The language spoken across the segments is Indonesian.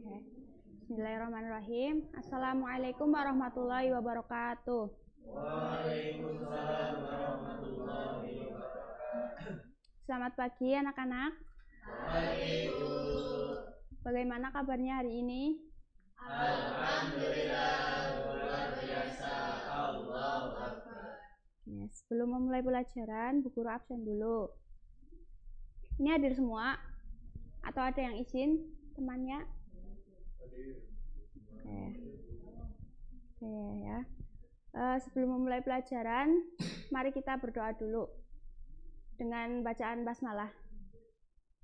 Oke. Bismillahirrahmanirrahim. Assalamualaikum warahmatullahi wabarakatuh. Waalaikumsalam warahmatullahi wabarakatuh. Selamat pagi anak-anak. Pagi Bu. Bagaimana kabarnya hari ini? Alhamdulillah luar biasa. Allahu Akbar. Ya, sebelum memulai pelajaran, Bu Guru absen dulu. Ini hadir semua? Atau ada yang izin temannya? Oke ya. Sebelum memulai pelajaran, mari kita berdoa dulu dengan bacaan basmalah.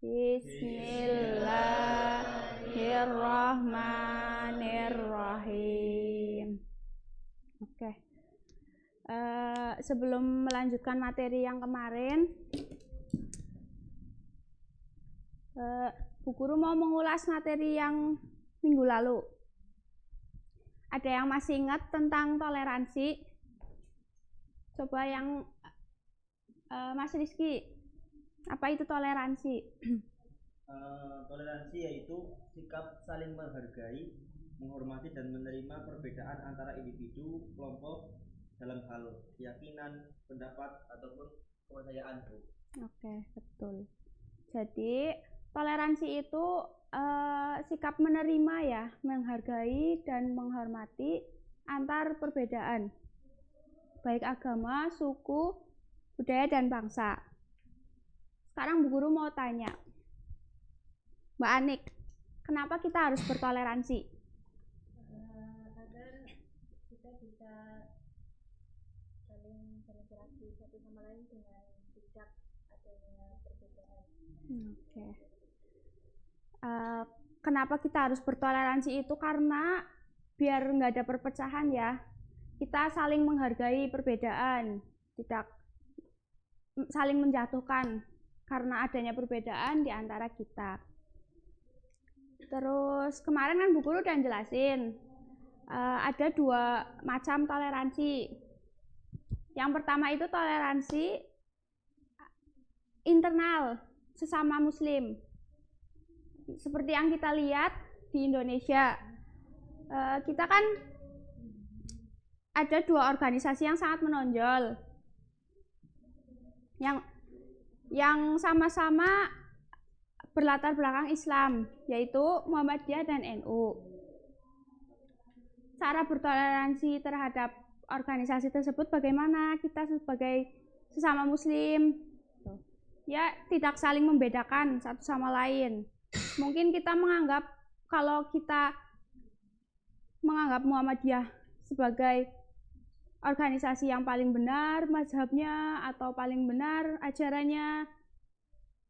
Bismillahirrahmanirrahim. Oke. Sebelum melanjutkan materi yang kemarin, Bu Guru mau mengulas materi yang minggu lalu. Ada yang masih ingat tentang toleransi? Coba yang Mas Rizky, apa itu toleransi? Toleransi yaitu sikap saling menghargai, menghormati dan menerima perbedaan antara individu, kelompok dalam hal keyakinan, pendapat ataupun kepercayaan. Oke, betul. Jadi toleransi itu sikap menerima ya, menghargai dan menghormati antar perbedaan, baik agama, suku, budaya, dan bangsa. Sekarang Bu Guru mau tanya, Mbak Anik, kenapa kita harus bertoleransi? Agar kita bisa saling berinteraksi satu sama lain dengan tidak adanya perbedaan. Oke. Kenapa kita harus bertoleransi itu? Karena biar nggak ada perpecahan ya, kita saling menghargai perbedaan, tidak saling menjatuhkan karena adanya perbedaan di antara kita. Terus kemarin kan Bu Guru udah jelasin ada dua macam toleransi. Yang pertama itu toleransi internal sesama muslim. Seperti yang kita lihat di Indonesia, kita kan ada dua organisasi yang sangat menonjol, yang sama-sama berlatar belakang Islam, yaitu Muhammadiyah dan NU. Cara bertoleransi terhadap organisasi tersebut bagaimana? Kita sebagai sesama muslim ya tidak saling membedakan satu sama lain. Mungkin kita menganggap, kalau kita menganggap Muhammadiyah sebagai organisasi yang paling benar mazhabnya atau paling benar ajarannya,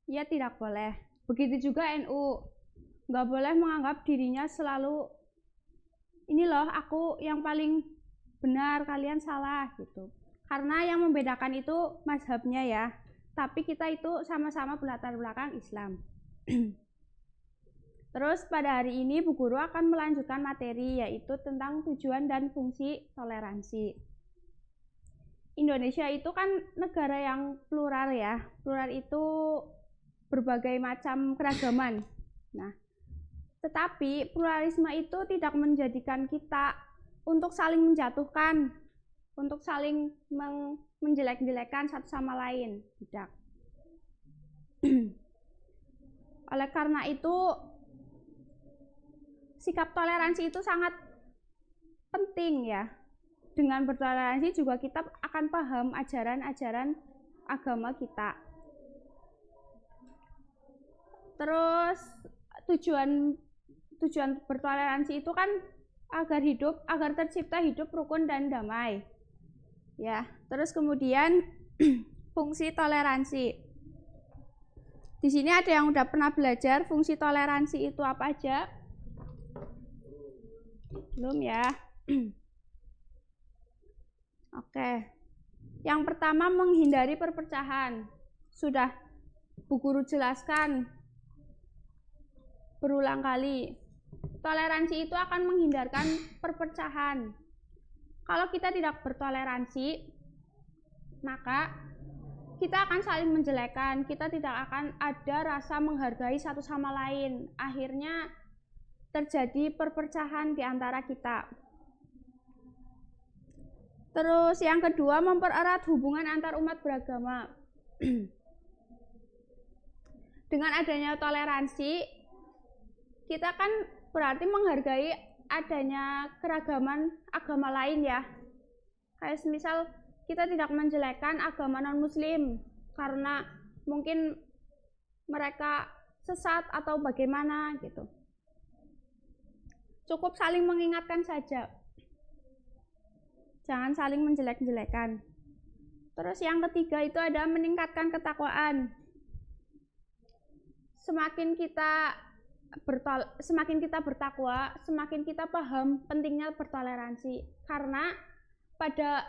ya tidak boleh. Begitu juga NU, nggak boleh menganggap dirinya selalu, ini loh aku yang paling benar, kalian salah gitu. Karena yang membedakan itu mazhabnya ya, tapi kita itu sama-sama berlatar belakang Islam. Terus pada hari ini Bu Guru akan melanjutkan materi, yaitu tentang tujuan dan fungsi toleransi. Indonesia itu kan negara yang plural ya. Plural itu berbagai macam keragaman. Nah, tetapi pluralisme itu tidak menjadikan kita untuk saling menjatuhkan, untuk saling menjelek-jelekan satu sama lain. Tidak. Oleh karena itu, sikap toleransi itu sangat penting ya. Dengan bertoleransi juga kita akan paham ajaran-ajaran agama kita. Terus tujuan bertoleransi itu kan agar tercipta hidup rukun dan damai. Ya, terus kemudian fungsi toleransi. Di sini ada yang udah pernah belajar fungsi toleransi itu apa aja? Belum ya? Oke. Yang pertama, menghindari perpecahan. Sudah Bu Guru jelaskan berulang kali. Toleransi itu akan menghindarkan perpecahan. Kalau kita tidak bertoleransi, maka kita akan saling menjelekan, kita tidak akan ada rasa menghargai satu sama lain. Akhirnya terjadi perpecahan di antara kita. Terus yang kedua, mempererat hubungan antar umat beragama. Dengan adanya toleransi, kita kan berarti menghargai adanya keragaman agama lain ya. Kayak misal kita tidak menjelekkan agama non-muslim karena mungkin mereka sesat atau bagaimana gitu. Cukup saling mengingatkan saja. Jangan saling menjelek-jelekan. Terus yang ketiga itu adalah meningkatkan ketakwaan. Semakin kita bertakwa, semakin kita paham pentingnya bertoleransi. Karena pada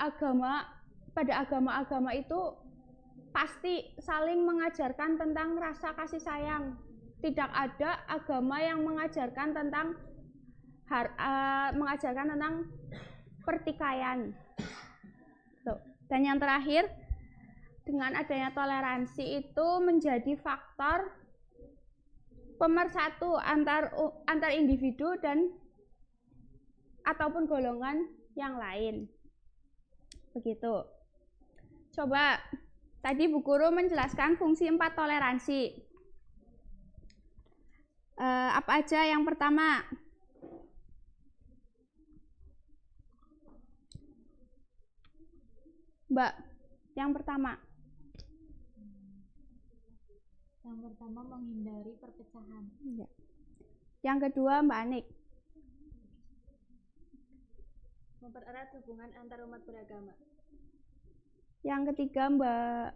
agama-agama itu pasti saling mengajarkan tentang rasa kasih sayang. Tidak ada agama yang mengajarkan tentang pertikaian. Dan yang terakhir, dengan adanya toleransi itu menjadi faktor pemersatu antar individu dan ataupun golongan yang lain. Begitu. Coba tadi Bu Guru menjelaskan fungsi 4 toleransi. Apa aja? Yang pertama, Mbak, yang pertama. Yang pertama menghindari perpecahan. Ya. Yang kedua Mbak Anik. Mempererat hubungan antar umat beragama. Yang ketiga Mbak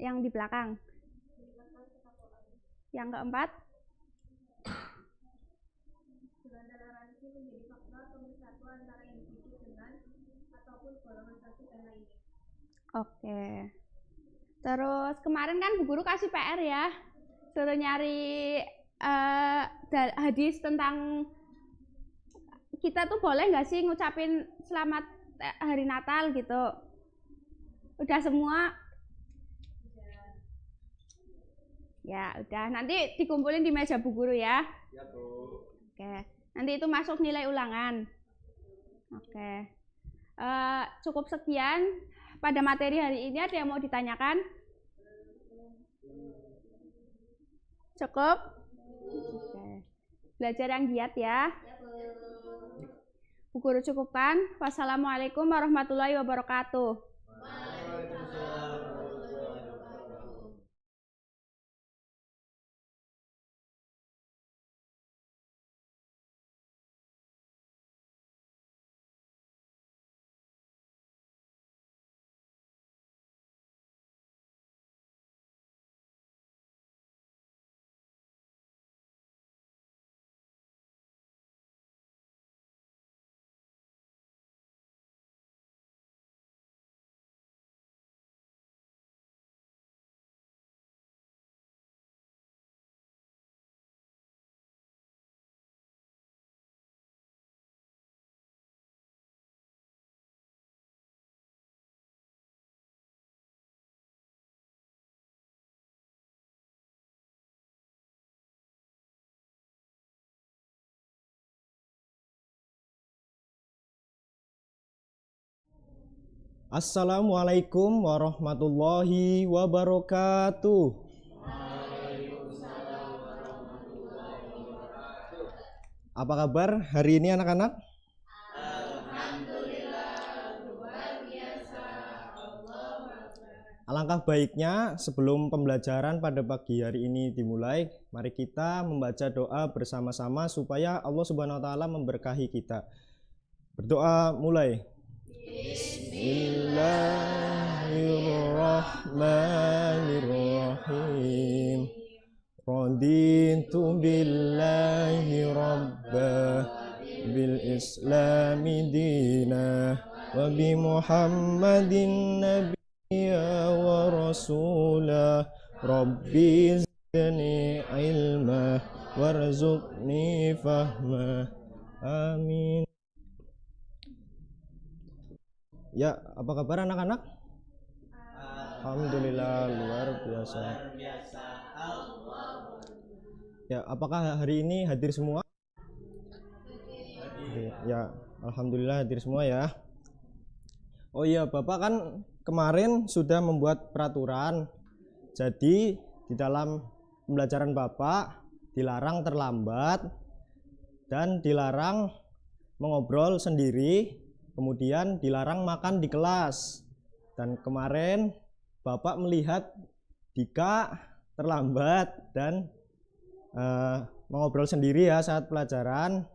yang di belakang. Yang keempat, Dengan toleransi menjadi faktor pemersatu antara individu dengan ataupun golongan satu dan lainnya. oke. Terus kemarin kan Bu Guru kasih PR ya, suruh nyari hadis tentang kita tuh boleh nggak sih ngucapin selamat hari Natal gitu. Udah semua? Ya udah, nanti dikumpulin di meja Bu Guru ya. Ya, Bu. Oke, nanti itu masuk nilai ulangan. Oke, cukup sekian pada materi hari ini. Ada yang mau ditanyakan? Cukup? Oke. Belajar yang giat ya. Bu Guru cukupkan. Wassalamualaikum warahmatullahi wabarakatuh. Assalamualaikum warahmatullahi wabarakatuh. Apa kabar hari ini anak-anak? Alangkah baiknya sebelum pembelajaran pada pagi hari ini dimulai, mari kita membaca doa bersama-sama supaya Allah Subhanahu wa taala memberkahi kita. Berdoa mulai. Bismillahirrahmanirrahim. Raditu billahi rabba bil islami dina wa bi Muhammadin nabiyya wa rasulah. Rabbi zidni ilma warzuqni fahma. Amin. Ya, apa kabar anak-anak? Alhamdulillah, luar biasa. Ya, apakah hari ini hadir semua? Ya, alhamdulillah hadir semua ya. Oh iya, Bapak kan kemarin sudah membuat peraturan. Jadi di dalam pembelajaran Bapak dilarang terlambat dan dilarang mengobrol sendiri, kemudian dilarang makan di kelas. Dan kemarin Bapak melihat Dika terlambat dan mengobrol sendiri ya saat pelajaran.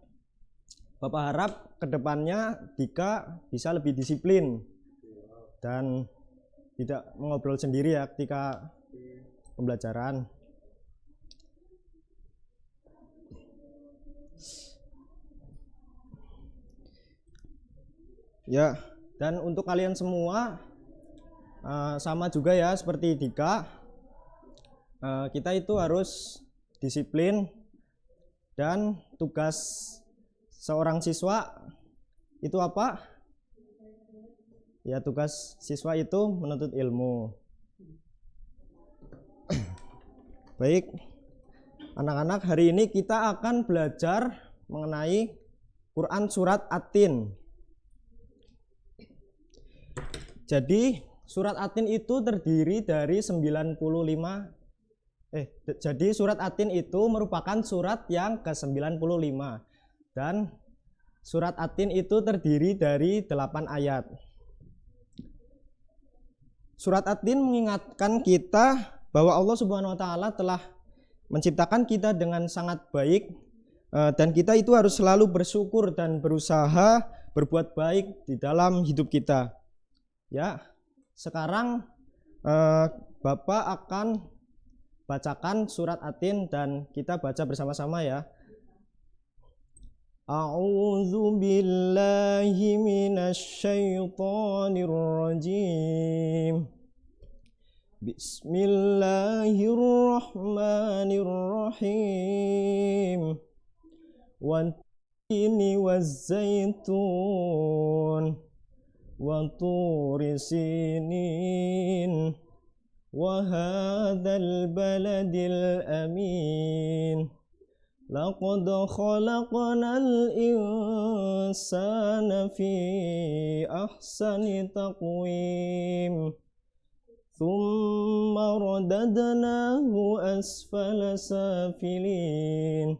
Bapak harap kedepannya Dika bisa lebih disiplin dan tidak mengobrol sendiri ya ketika pembelajaran. Ya, dan untuk kalian semua sama juga ya seperti Dika, kita itu harus disiplin dan tugas seorang siswa itu apa? Ya, tugas siswa itu menuntut ilmu. Baik, anak-anak, hari ini kita akan belajar mengenai Quran Surat At-Tin. Jadi Surat At-Tin itu terdiri dari 95. Jadi Surat At-Tin itu merupakan surat yang ke-95. Dan Surat At-Tin itu terdiri dari 8 ayat. Surat At-Tin mengingatkan kita bahwa Allah Subhanahu wa taala telah menciptakan kita dengan sangat baik, dan kita itu harus selalu bersyukur dan berusaha berbuat baik di dalam hidup kita. Ya, sekarang Bapak akan bacakan surat At-Tin dan kita baca bersama-sama ya. A'udzu billahi minasy syaithanir rajim. Bismillahirrahmanirrahim. Wat-tini waz-zaitun wa turi sinin wa hadzal baladil amin. Laqad khalaqnal insana fi ahsani taqwim. Thumma radadnahu asfala safilin.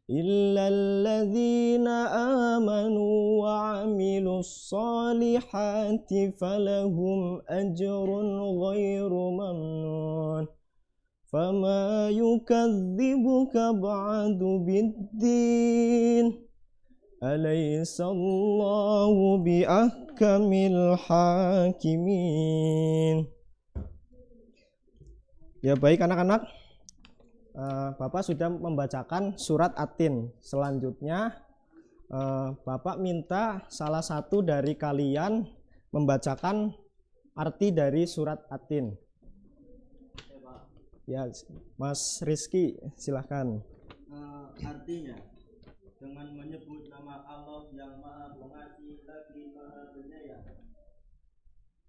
إلا الذين آمنوا وعملوا الصالحات فلهم أجر غير ممنون فما يكذبك بعد بالدين أليس الله بأحكم الحاكمين. Ya, baik anak-anak, Bapak sudah membacakan surat At-Tin. Selanjutnya Bapak minta salah satu dari kalian membacakan arti dari surat At-Tin. Ya, Mas Rizky, silahkan. Artinya, dengan menyebut nama Allah yang Maha Pengasih lagi Maha Penyayang,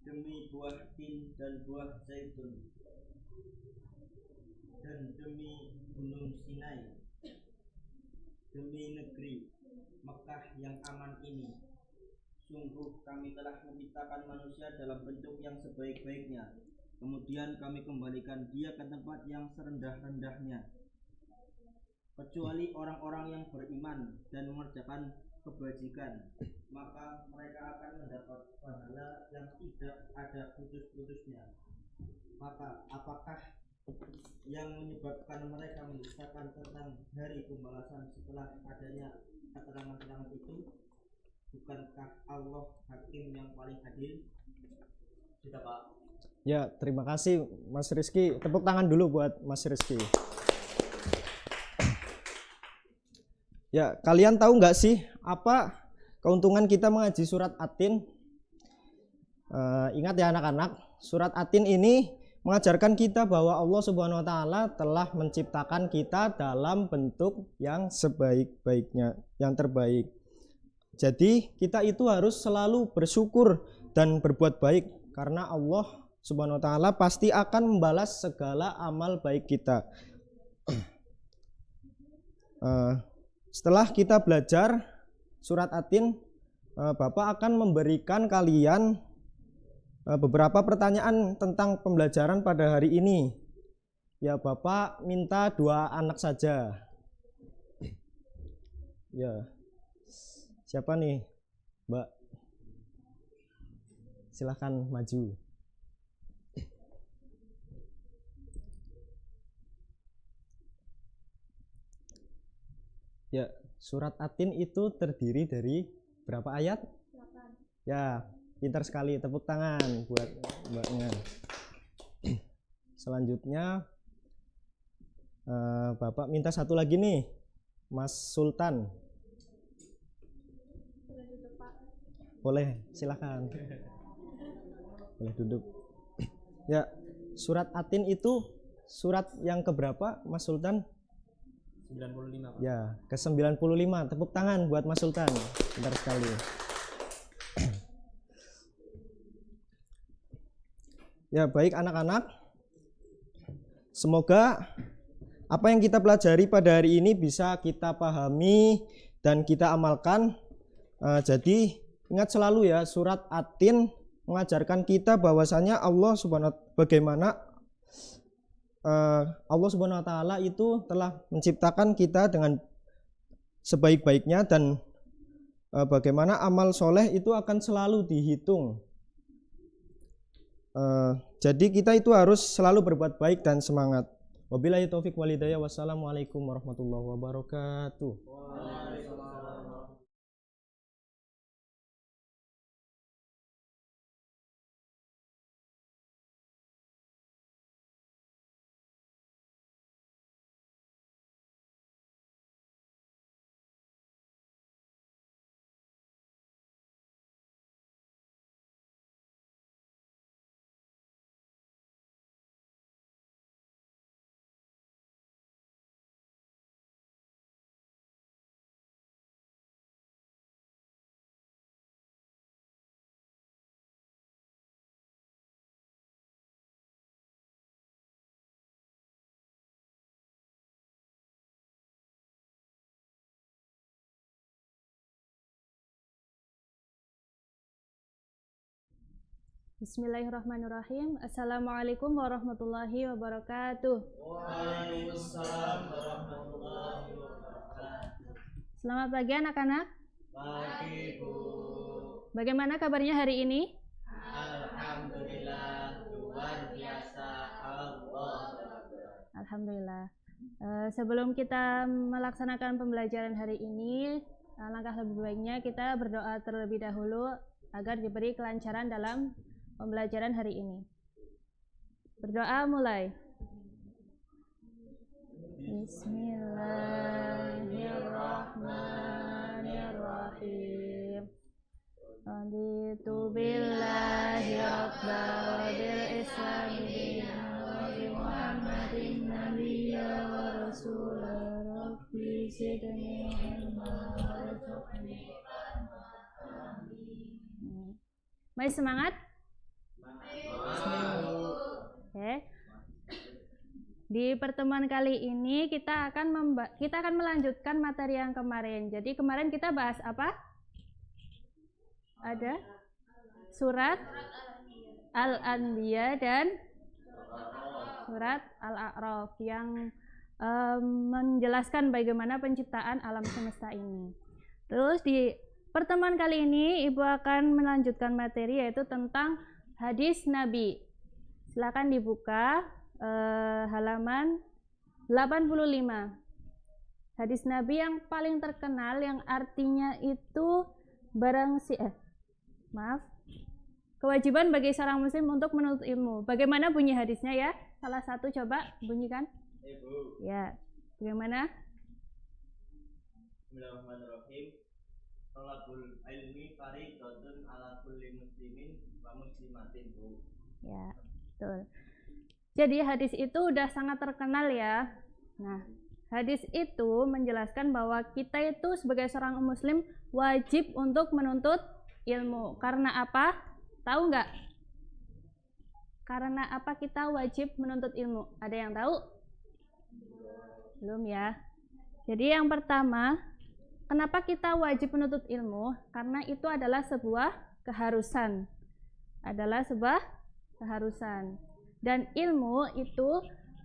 demi buah tin dan buah zaitun, dan demi gunung Sinai, demi negeri Mekah yang aman ini, sungguh kami telah menciptakan manusia dalam bentuk yang sebaik-baiknya, kemudian kami kembalikan dia ke tempat yang serendah-rendahnya, kecuali orang-orang yang beriman dan mengerjakan kebajikan, maka mereka akan mendapat pahala yang tidak ada putus-putusnya. Maka apakah yang menyebabkan mereka mendustakan tentang hari pembalasan setelah adanya keterangan-keterangan itu? Bukankah Allah hakim yang paling adil? Sudah, Pak. Ya, terima kasih Mas Rizky. Tepuk tangan dulu buat Mas Rizky. Ya, kalian tahu nggak sih apa keuntungan kita mengaji surat At-Tin? Ingat ya anak-anak, surat At-Tin ini mengajarkan kita bahwa Allah Subhanahu wa taala telah menciptakan kita dalam bentuk yang sebaik-baiknya, yang terbaik. Jadi kita itu harus selalu bersyukur dan berbuat baik karena Allah Subhanahu wa taala pasti akan membalas segala amal baik kita. Setelah kita belajar surat At-Tin, Bapak akan memberikan kalian beberapa pertanyaan tentang pembelajaran pada hari ini. Ya, Bapak minta 2 anak saja. Ya, siapa nih, Mbak? Silahkan maju. Ya, surat At-Tin itu terdiri dari berapa ayat? 8. Ya, pintar sekali, tepuk tangan buat Mbaknya. Selanjutnya Bapak minta satu lagi nih, Mas Sultan. Boleh, silakan. Boleh duduk. Ya, surat At-Tin itu surat yang keberapa, Mas Sultan? 95, Pak. Ya, ke-95. Tepuk tangan buat Mas Sultan. Pintar sekali. Ya, baik anak-anak. Semoga apa yang kita pelajari pada hari ini bisa kita pahami dan kita amalkan. Jadi ingat selalu ya, surat At-Tin mengajarkan kita bahwasanya Allah Subhanahu wa taala itu telah menciptakan kita dengan sebaik-baiknya, dan bagaimana amal soleh itu akan selalu dihitung. Jadi kita itu harus selalu berbuat baik dan semangat. Wabillahi taufik walhidayah. Wassalamualaikum warahmatullahi wabarakatuh. Bismillahirrahmanirrahim. Assalamualaikum warahmatullahi wabarakatuh. Waalaikumsalam warahmatullahi wabarakatuh. Selamat pagi anak-anak. Pagi, Bu. Bagaimana kabarnya hari ini? Alhamdulillah, luar biasa. Allah Akbar. Alhamdulillah. Sebelum kita melaksanakan pembelajaran hari ini, langkah lebih baiknya kita berdoa terlebih dahulu agar diberi kelancaran dalam pembelajaran hari ini. Berdoa mulai. Bismillahirrahmanirrahim. Raditu billahi rabba wa bil islami dinan wa bi Muhammadin nabiyya wa rasula rabbi zidni ilma warzuqni fahma. Amin. Mari semangat. Oke. Di pertemuan kali ini kita akan melanjutkan materi yang kemarin. Jadi kemarin kita bahas apa? Ada surat Al-Anbiya dan surat Al-A'raf yang menjelaskan bagaimana penciptaan alam semesta ini. Terus di pertemuan kali ini Ibu akan melanjutkan materi yaitu tentang hadis Nabi. Silakan dibuka halaman 85. Hadis Nabi yang paling terkenal yang artinya itu kewajiban bagi seorang muslim untuk menuntut ilmu. Bagaimana bunyi hadisnya ya? Salah satu coba bunyikan. Ibu. Ya. Bagaimana? Bismillahirrahmanirrahim. Talabul ilmi fardhatun ala kulli muslimin wa muslimatin, Bu. Ya, betul. Jadi hadis itu udah sangat terkenal ya. Nah, hadis itu menjelaskan bahwa kita itu sebagai seorang muslim wajib untuk menuntut ilmu. Karena apa? Tahu nggak? Karena apa kita wajib menuntut ilmu? Ada yang tahu? Belum ya. Jadi yang pertama, Kenapa kita wajib menuntut ilmu? Karena itu adalah sebuah keharusan. Dan ilmu itu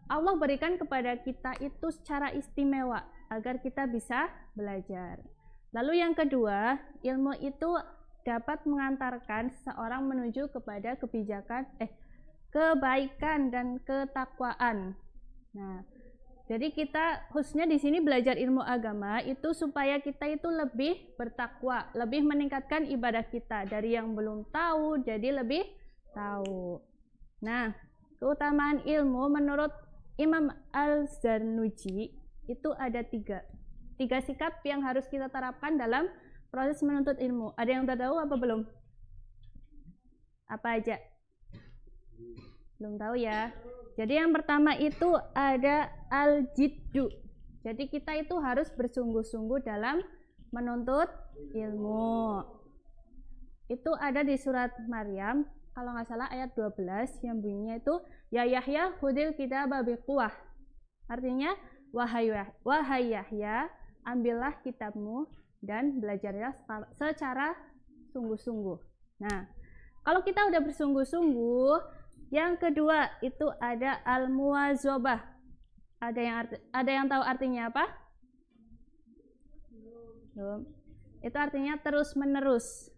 Allah berikan kepada kita itu secara istimewa agar kita bisa belajar. Lalu yang kedua, ilmu itu dapat mengantarkan seseorang menuju kepada kebaikan dan ketakwaan. Nah, jadi kita khususnya di sini belajar ilmu agama itu supaya kita itu lebih bertakwa, lebih meningkatkan ibadah kita dari yang belum tahu jadi lebih tahu. Nah, keutamaan ilmu menurut Imam Al-Zarnuji itu ada tiga sikap yang harus kita terapkan dalam proses menuntut ilmu. Ada yang tahu apa belum? Apa aja? Belum tahu ya. Jadi yang pertama itu ada al-jiddu. Jadi kita itu harus bersungguh-sungguh dalam menuntut ilmu. Itu ada di surat Maryam, kalau nggak salah ayat 12 yang bunyinya itu ya Yahya khudil kitaba biquwah. Artinya wahai Yahya, ambillah kitabmu dan belajarlah secara sungguh-sungguh. Nah, kalau kita udah bersungguh-sungguh, yang kedua itu ada al-muwazabah. Ada yang tahu artinya apa? Belum. Itu artinya terus-menerus.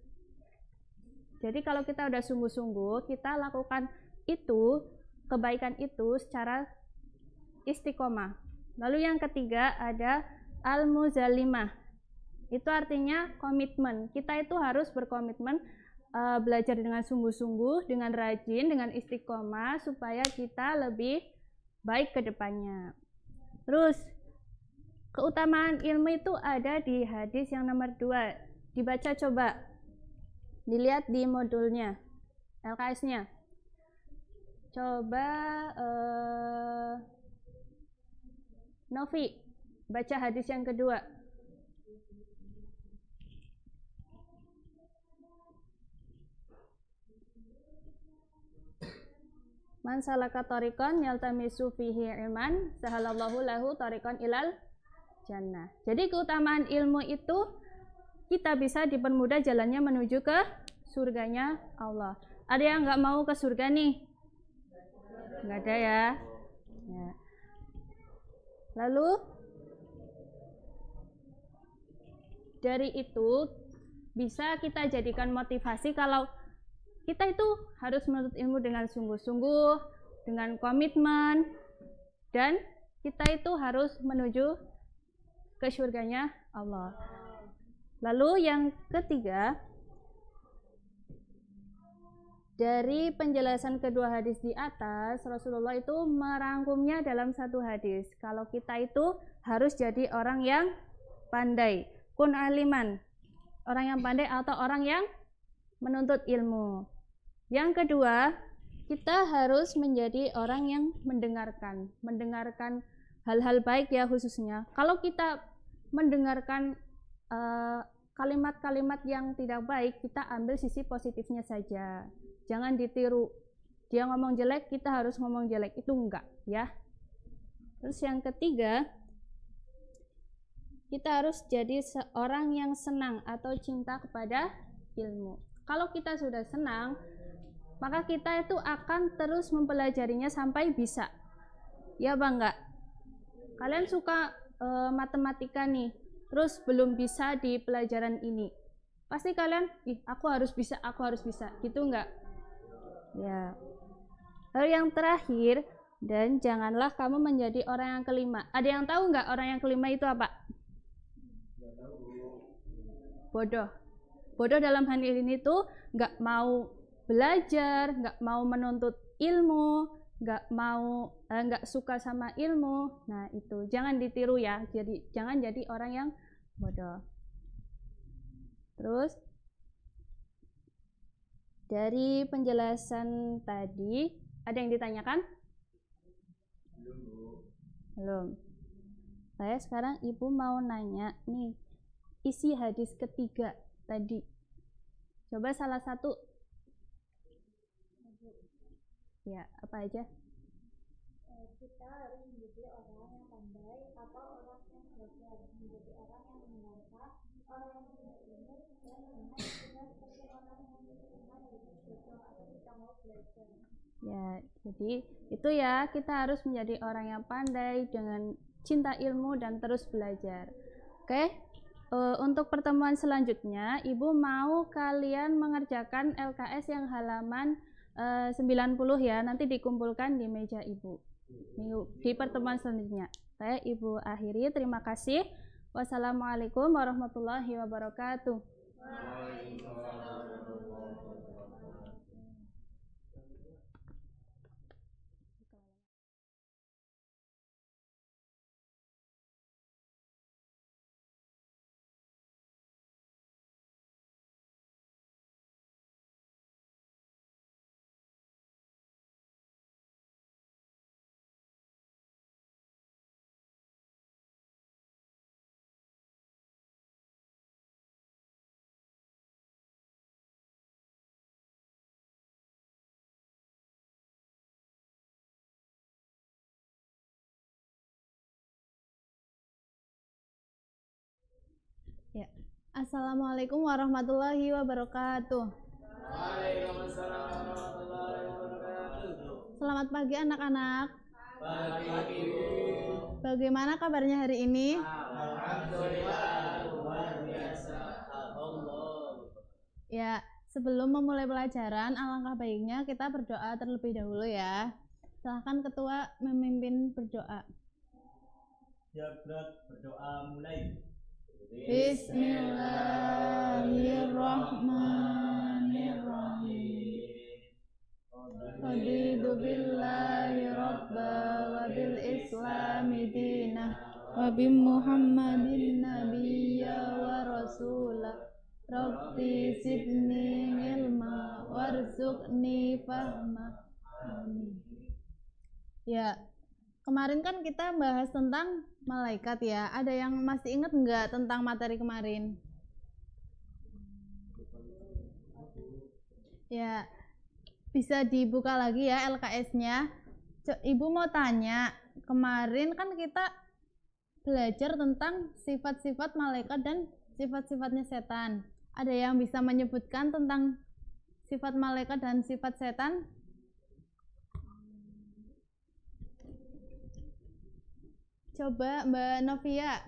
Jadi kalau kita udah sungguh-sungguh, kita lakukan itu, kebaikan itu secara istiqomah. Lalu yang ketiga ada al-muzalimah. Itu artinya komitmen. Kita itu harus berkomitmen belajar dengan sungguh-sungguh, dengan rajin, dengan istiqomah supaya kita lebih baik ke depannya. Terus keutamaan ilmu itu ada di hadis yang nomor 2. Dibaca coba. Dilihat di modulnya, LKS-nya. Coba Novi baca hadis yang kedua. Man salaka tariqan yaltamisu fihi ilman sahalallahu lahu tariqan ilal jannah. Jadi keutamaan ilmu itu kita bisa dipermudah jalannya menuju ke surganya Allah. Ada yang nggak mau ke surga nih? Nggak ada ya. Lalu dari itu bisa kita jadikan motivasi kalau kita itu harus menuntut ilmu dengan sungguh-sungguh, dengan komitmen, dan kita itu harus menuju ke surganya Allah. Lalu yang ketiga, dari penjelasan kedua hadis di atas, Rasulullah itu merangkumnya dalam satu hadis. Kalau kita itu harus jadi orang yang pandai, kun aliman, orang yang pandai atau orang yang menuntut ilmu. Yang kedua, kita harus menjadi orang yang mendengarkan hal-hal baik ya khususnya. Kalau kita mendengarkan kalimat-kalimat yang tidak baik, kita ambil sisi positifnya saja. Jangan ditiru. Dia ngomong jelek, kita harus ngomong jelek. Itu enggak, ya. Terus yang ketiga, kita harus jadi seorang yang senang atau cinta kepada ilmu. Kalau kita sudah senang, maka kita itu akan terus mempelajarinya sampai bisa. Ya Bang, enggak? Kalian suka matematika nih, terus belum bisa di pelajaran ini. Pasti kalian, aku harus bisa, gitu enggak? Ya. Lalu yang terakhir, dan janganlah kamu menjadi orang yang kelima. Ada yang tahu enggak orang yang kelima itu apa? Bodoh. Bodoh dalam hal ini tuh enggak mau belajar, nggak mau menuntut ilmu, nggak suka sama ilmu. Nah itu jangan ditiru ya. Jadi jangan jadi orang yang bodoh. Terus dari penjelasan tadi ada yang ditanyakan? Belum. Saya sekarang ibu mau nanya nih isi hadis ketiga tadi. Coba salah satu. Ya, apa aja? Kita harus menjadi orang yang pandai atau orang yang belajar menjadi orang yang menyenangkan, orang yang punya ilmu, dan mengenal kita seperti orang yang menerima dari bodoh atau tidak mau belajar. Ya, jadi itu ya, kita harus menjadi orang yang pandai dengan cinta ilmu dan terus belajar. Oke, untuk pertemuan selanjutnya, Ibu mau kalian mengerjakan LKS yang halaman 90 ya, nanti dikumpulkan di meja Ibu di pertemuan selanjutnya. Saya Ibu akhiri, terima kasih. Wassalamualaikum warahmatullahi wabarakatuh. Ya. Assalamualaikum warahmatullahi wabarakatuh. Waalaikumsalam warahmatullahi wabarakatuh. Selamat pagi anak-anak. Pagi Ibu. Bagaimana kabarnya hari ini? Alhamdulillah luar biasa. Allah. Ya, sebelum memulai pelajaran, alangkah baiknya kita berdoa terlebih dahulu ya. Silahkan ketua memimpin berdoa. Ya berat berdoa mulai. Bismillahirrahmanirrahim. Raditu billahi rabba wa bil islami dinah wa bi muhammadin nabiyya wa rasulah. Rabbi zidni ilma warzuqni fahma. Amin. Ya, kemarin kan kita bahas tentang malaikat ya. Ada yang masih ingat nggak tentang materi kemarin? Ya, bisa dibuka lagi ya LKS-nya. Ibu mau tanya, kemarin kan kita belajar tentang sifat-sifat malaikat dan sifat-sifatnya setan. Ada yang bisa menyebutkan tentang sifat malaikat dan sifat setan? Coba Mbak Novia,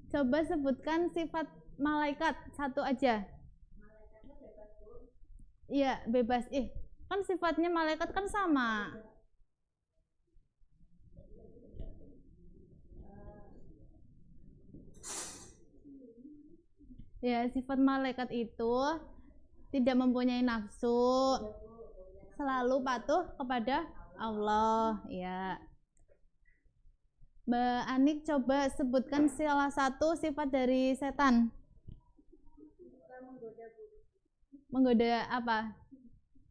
coba sebutkan sifat malaikat satu aja. Iya, bebas. Kan sifatnya malaikat kan sama. Ya, sifat malaikat itu tidak mempunyai nafsu, selalu patuh kepada Allah. Ya. Mbak Anik coba sebutkan salah satu sifat dari setan. Menggoda apa?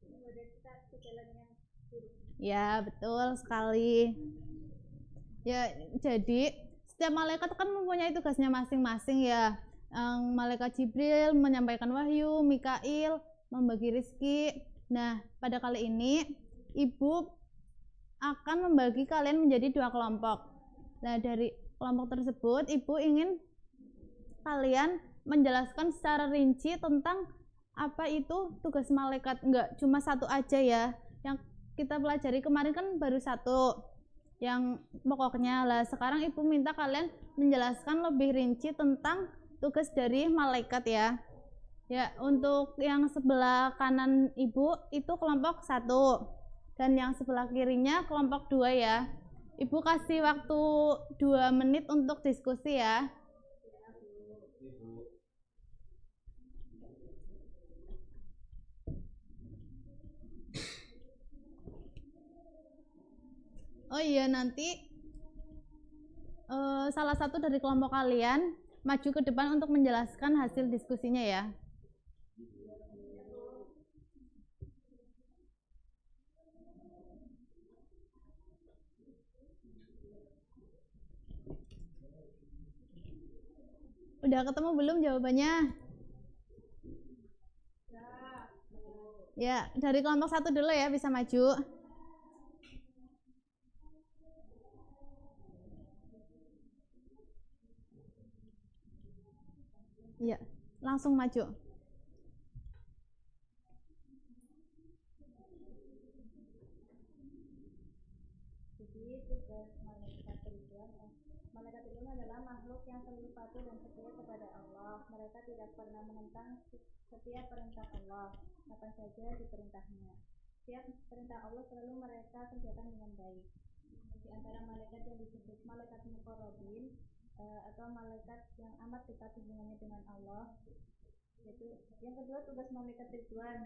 Menggoda kita ke jalan yang buruk. Ya, betul sekali. Ya, jadi setiap malaikat kan mempunyai tugasnya masing-masing ya. Malaikat Jibril menyampaikan wahyu, Mikail membagi rizki. Nah, pada kali ini Ibu akan membagi kalian menjadi 2 kelompok. Nah, dari kelompok tersebut Ibu ingin kalian menjelaskan secara rinci tentang apa itu tugas malaikat. Enggak cuma satu aja ya. Yang kita pelajari kemarin kan baru satu yang pokoknya lah. Sekarang Ibu minta kalian menjelaskan lebih rinci tentang tugas dari malaikat ya. Ya, untuk yang sebelah kanan Ibu itu kelompok 1 dan yang sebelah kirinya kelompok 2 ya. Ibu kasih waktu 2 menit untuk diskusi ya. Oh iya, nanti salah satu dari kelompok kalian maju ke depan untuk menjelaskan hasil diskusinya ya. Udah ketemu belum jawabannya? Ya, dari kelompok 1 dulu ya, bisa maju. Iya, langsung maju. Jadi tugas malaikat Ridwan adalah makhluk yang selalu patuh dan setia kepada Allah. Mereka tidak pernah menentang setiap perintah Allah, kapan saja diperintahnya. Setiap perintah Allah selalu mereka kerjakan dengan baik. Di antara malaikat yang disebut malaikat muqarrabin atau malaikat yang amat dekat hubungannya dengan Allah, yaitu yang kedua tugas malaikat Ridwan.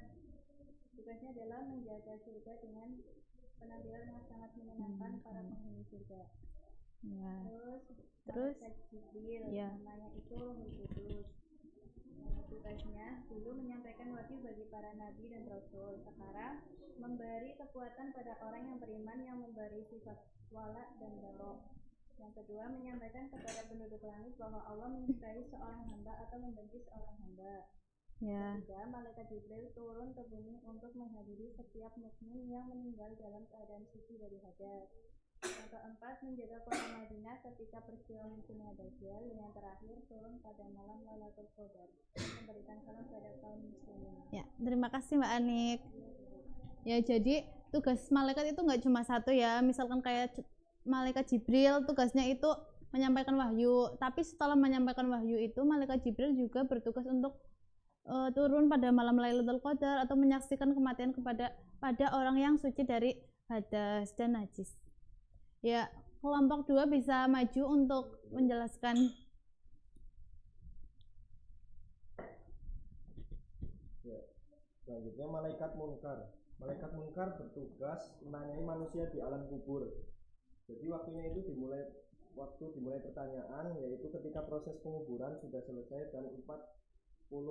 Tugasnya adalah menjaga surga dengan penampilan yang sangat menyenangkan para penghuni surga. Ya. Terus malaikat Jibril, ya. namanya itu Ruhul Qudus. Tugasnya dulu menyampaikan wahyu bagi para nabi dan rasul. Sekarang memberi kekuatan pada orang yang beriman, yang memberi sifat wala dan barok. Yang kedua menyampaikan kepada penduduk langit bahwa Allah mencintai seorang hamba atau membenci seorang hamba. Ya. Ketiga, malaikat Jibril turun ke bumi untuk menghadiri setiap mukmin yang meninggal dalam keadaan suci dari hadas. Yang keempat, menjaga kota Madinah ketika peristiwa munculnya Dajjal. Yang terakhir, turun pada malam Lailatul Qadar, memberikan salam pada kaum muslimin. Ya, terima kasih Mbak Anik. Ya, jadi tugas malaikat itu nggak cuma satu ya. Misalkan kayak malaikat Jibril, tugasnya itu menyampaikan wahyu. Tapi setelah menyampaikan wahyu itu, malaikat Jibril juga bertugas untuk turun pada malam Lailatul Qadar atau menyaksikan kematian pada orang yang suci dari hadas dan najis. Ya, kelompok 2 bisa maju untuk menjelaskan. Ya, selanjutnya malaikat munkar. Malaikat munkar bertugas menanyai manusia di alam kubur. Jadi waktunya itu dimulai pertanyaan, yaitu ketika proses penguburan sudah selesai dan 40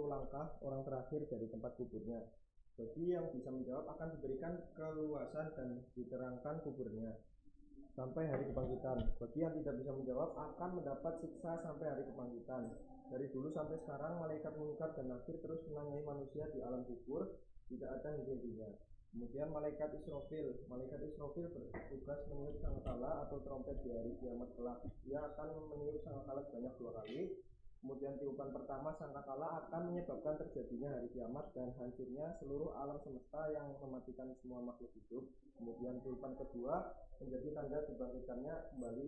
langkah orang terakhir dari tempat kuburnya. Bagi yang bisa menjawab akan diberikan keluasan dan diterangkan kuburnya sampai hari kebangkitan. Bagi yang tidak bisa menjawab akan mendapat siksa sampai hari kebangkitan. Dari dulu sampai sekarang malaikat munkar dan nakir terus menanyai manusia di alam kubur, tidak ada henti-hentinya. Kemudian malaikat Israfil bertugas meniup sangkakala atau trompet di hari kiamat kelak. Ia akan meniup sangkakala sebanyak 2 kali. Kemudian tiupan pertama sangkakala akan menyebabkan terjadinya hari kiamat dan hancurnya seluruh alam semesta yang mematikan semua makhluk hidup. Kemudian tiupan kedua menjadi tanda dibangkitkannya kembali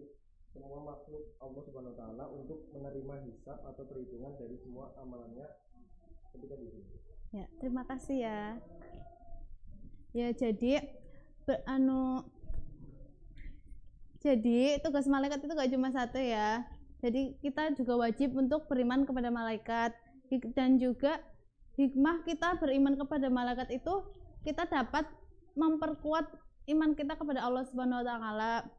semua makhluk Allah Subhanahu wa taala untuk menerima hisab atau perhitungan dari semua amalannya ketika di sini. Ya, terima kasih ya. Ya, jadi tugas malaikat itu gak cuma satu ya. Jadi kita juga wajib untuk beriman kepada malaikat, dan juga hikmah kita beriman kepada malaikat itu kita dapat memperkuat iman kita kepada Allah Subhanahu wa taala.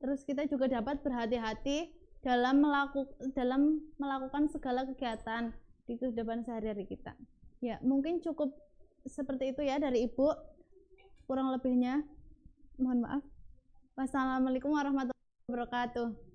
Terus kita juga dapat berhati-hati dalam melakukan segala kegiatan di kehidupan sehari-hari kita. Ya, mungkin cukup seperti itu ya dari Ibu. Kurang lebihnya mohon maaf. Wassalamualaikum warahmatullahi wabarakatuh.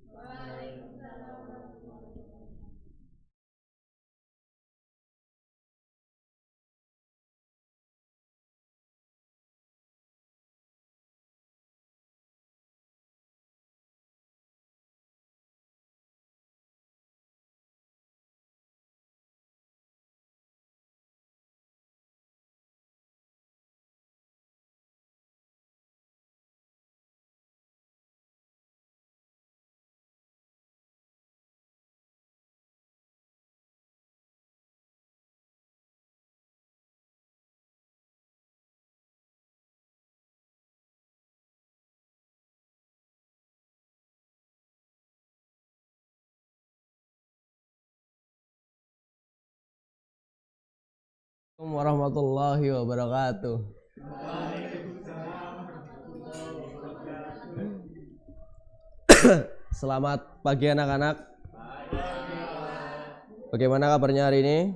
Assalamualaikum warahmatullahi wabarakatuh. Selamat pagi anak-anak. Bagaimana kabarnya hari ini?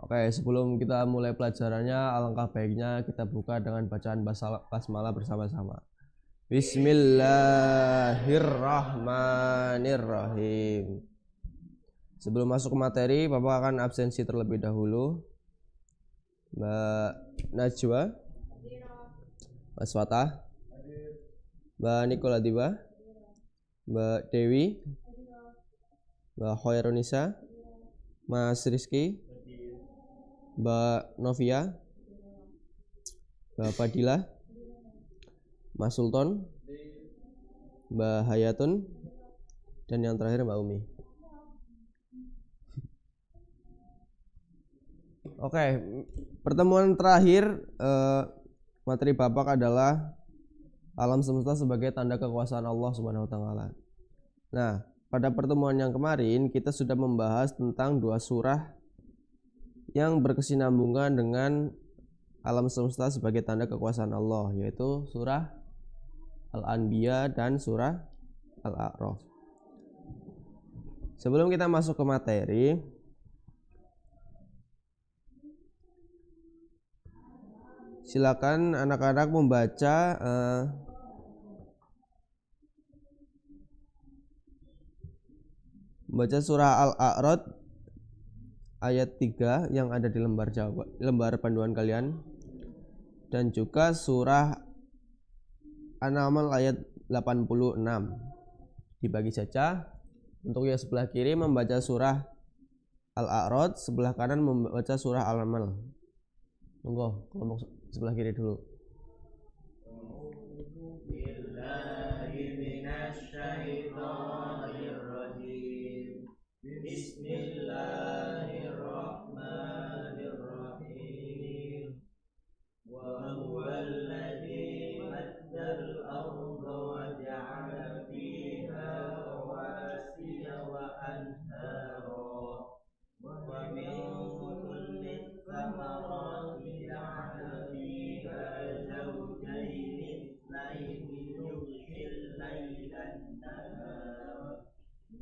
Oke, sebelum kita mulai pelajarannya, alangkah baiknya kita buka dengan bacaan basmalah bersama-sama. Bismillahirrahmanirrahim. Sebelum masuk ke materi, Bapak akan absensi terlebih dahulu. Mbak Najwa, Mas Fatah, Mbak Nikola Diba, Mbak Dewi, Mbak Hoironisa, Mas Rizky, Mbak Novia, Mbak Fadila, Mas Sultan, Mbak Hayatun, dan yang terakhir Mbak Umi. Oke, pertemuan terakhir materi Bapak adalah alam semesta sebagai tanda kekuasaan Allah Subhanahu wa taala. Nah, pada pertemuan yang kemarin kita sudah membahas tentang dua surah yang berkesinambungan dengan alam semesta sebagai tanda kekuasaan Allah, yaitu surah Al-Anbiya dan surah Al-A'raf. Sebelum kita masuk ke materi, silakan anak-anak membaca surah Al-A'raf ayat 3 yang ada di lembar panduan kalian, dan juga surah An-Naml ayat 86. Dibagi saja. Untuk yang sebelah kiri membaca surah Al-A'raf, sebelah kanan membaca surah An-Naml. Monggo, kelompok sebelah kiri dulu. Bismillahirrahmanirrahim. Wa huwallazi maddal arda wa ja'ala fiha rawasiya wa anhara wa min kulli thamarati ja'ala fiha zawjayn itsnaini yughshil laila an-nahar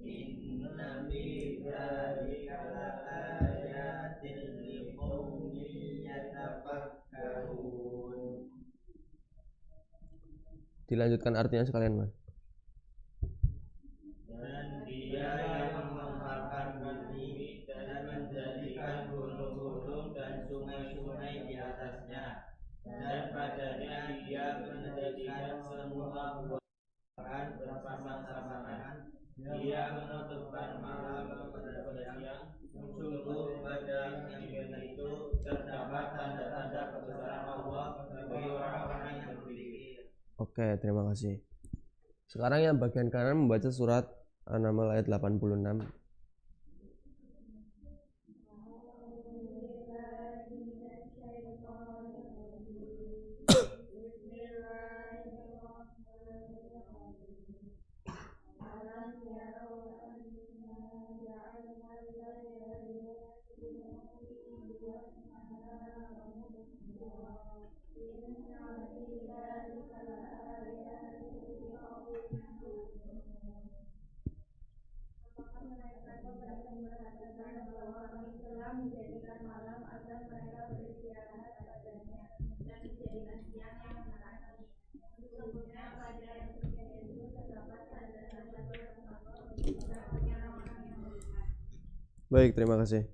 inna fi dzalika laayatin liqaumin yatafakkarun. Dilanjutkan artinya sekalian, Mas. Dan dia yang menghampar bumi dan menjadikan gunung-gunung dan sungai-sungai di atasnya, dan padanya dia menjadikan semua buah-buahan bersama-samaan. Dia menutupkan malam kepada siang. Sungguh pada yang itu terdapat tanda-tanda kebesaran Allah bagi orang-orang yang berpikir. Oke, terima kasih. Sekarang yang bagian kanan membaca surat An-Naml ayat 86. Baik, terima kasih.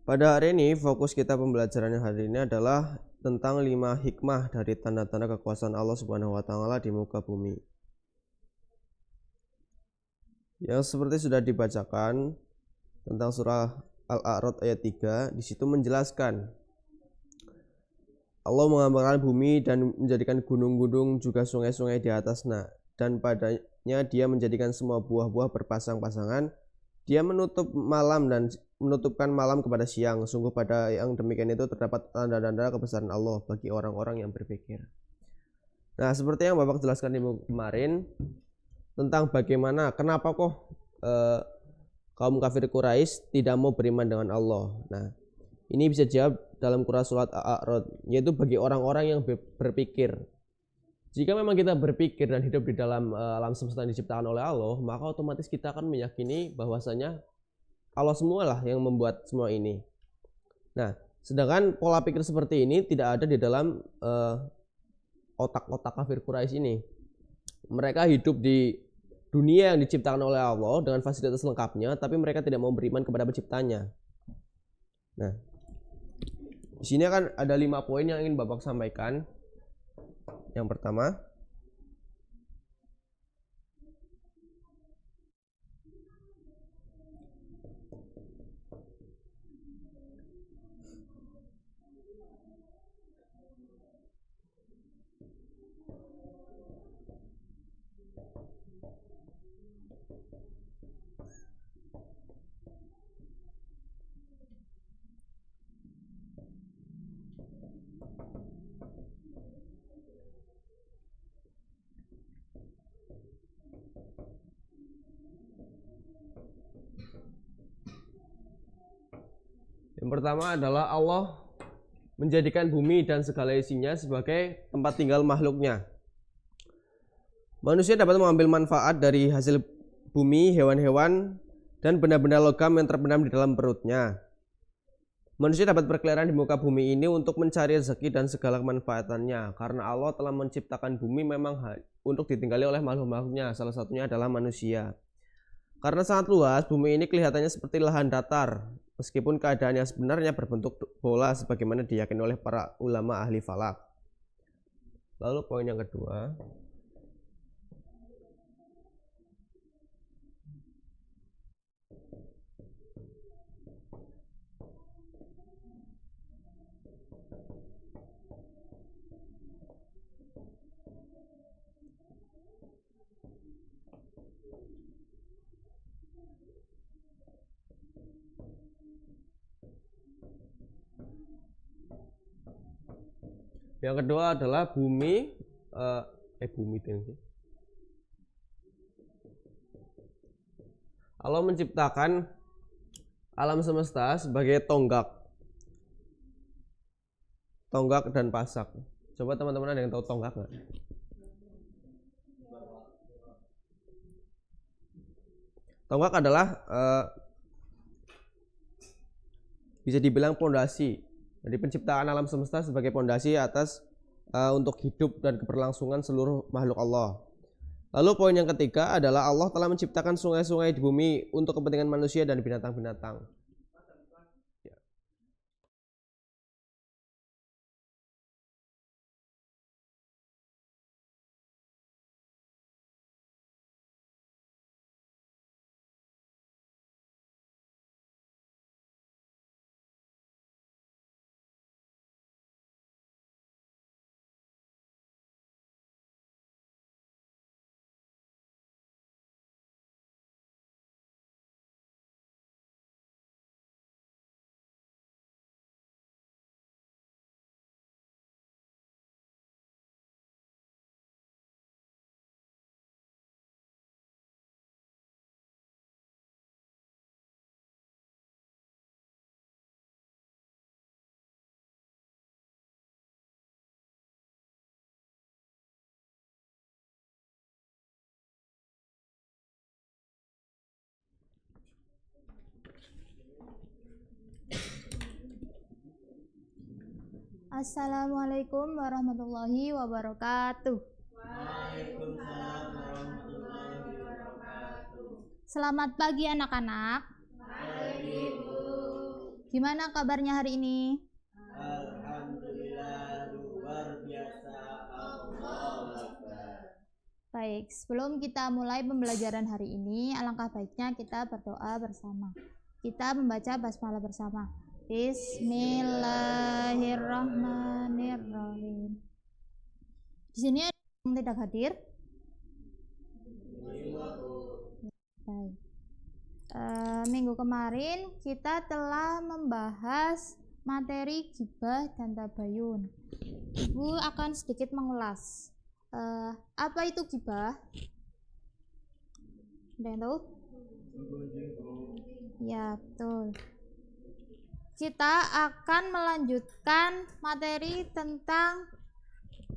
Pada hari ini fokus kita pembelajarannya hari ini adalah tentang 5 hikmah dari tanda-tanda kekuasaan Allah Subhanahu wa taala di muka bumi. Yang seperti sudah dibacakan tentang surah Al-A'raf ayat 3, di situ menjelaskan Allah menghamparkan bumi dan menjadikan gunung-gunung juga sungai-sungai di atasnya, dan padanya dia menjadikan semua buah-buah berpasang-pasangan. Dia menutupkan malam kepada siang. Sungguh pada yang demikian itu terdapat tanda-tanda kebesaran Allah bagi orang-orang yang berpikir. Nah, seperti yang Bapak jelaskan kemarin tentang bagaimana kenapa kok kaum kafir Quraisy tidak mau beriman dengan Allah. Nah, ini bisa jawab dalam Quran surat Al-A'raf, yaitu bagi orang-orang yang berpikir. Jika memang kita berpikir dan hidup di dalam alam semesta yang diciptakan oleh Allah, maka otomatis kita akan meyakini bahwasanya Allah semualah yang membuat semua ini. Nah, sedangkan pola pikir seperti ini tidak ada di dalam otak-otak kafir Quraisy ini. Mereka hidup di dunia yang diciptakan oleh Allah dengan fasilitas lengkapnya, tapi mereka tidak mau beriman kepada penciptanya. Nah, di sini kan ada 5 poin yang ingin Bapak sampaikan. Yang pertama, Yang pertama adalah Allah menjadikan bumi dan segala isinya sebagai tempat tinggal makhluknya. Manusia dapat mengambil manfaat dari hasil bumi, hewan-hewan, dan benda-benda logam yang terpendam di dalam perutnya. Manusia dapat berkeliaran di muka bumi ini untuk mencari rezeki dan segala kemanfaatannya, karena Allah telah menciptakan bumi memang untuk ditinggali oleh makhluk-makhluknya, salah satunya adalah manusia. Karena sangat luas, bumi ini kelihatannya seperti lahan datar, meskipun keadaan yang sebenarnya berbentuk bola sebagaimana diyakini oleh para ulama ahli falak. Lalu poin yang kedua, adalah bumi Allah menciptakan alam semesta sebagai tonggak dan pasak. Coba teman-teman ada yang tahu tonggak nggak? Tonggak adalah bisa dibilang pondasi. Jadi penciptaan alam semesta sebagai pondasi atas untuk hidup dan keberlangsungan seluruh makhluk Allah. Lalu poin yang ketiga adalah Allah telah menciptakan sungai-sungai di bumi untuk kepentingan manusia dan binatang-binatang. Assalamualaikum warahmatullahi wabarakatuh. Waalaikumsalam warahmatullahi wabarakatuh. Selamat pagi anak-anak. Pagi, Bu. Gimana kabarnya hari ini? Alhamdulillah luar biasa. Allahu Akbar. Baik, sebelum kita mulai pembelajaran hari ini, alangkah baiknya kita berdoa bersama. Kita membaca basmalah bersama. Bismillahirrahmanirrahim. Di sini ada yang tidak hadir? Baik. Minggu kemarin kita telah membahas materi ghibah dan tabayun. Ibu akan sedikit mengulas. Apa itu ghibah? Ada yang tahu? Ya, betul. Kita akan melanjutkan materi tentang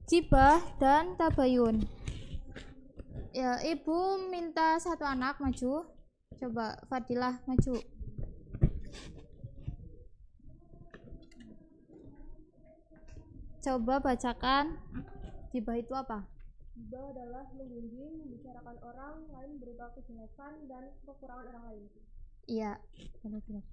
ghibah dan tabayun. Ya, Ibu minta satu anak maju. Coba Fadilah maju. Coba bacakan. Ghibah itu apa? Ghibah adalah menggunjing, membicarakan orang lain berupa kejelekan dan kekurangan orang lain. Iya, benar.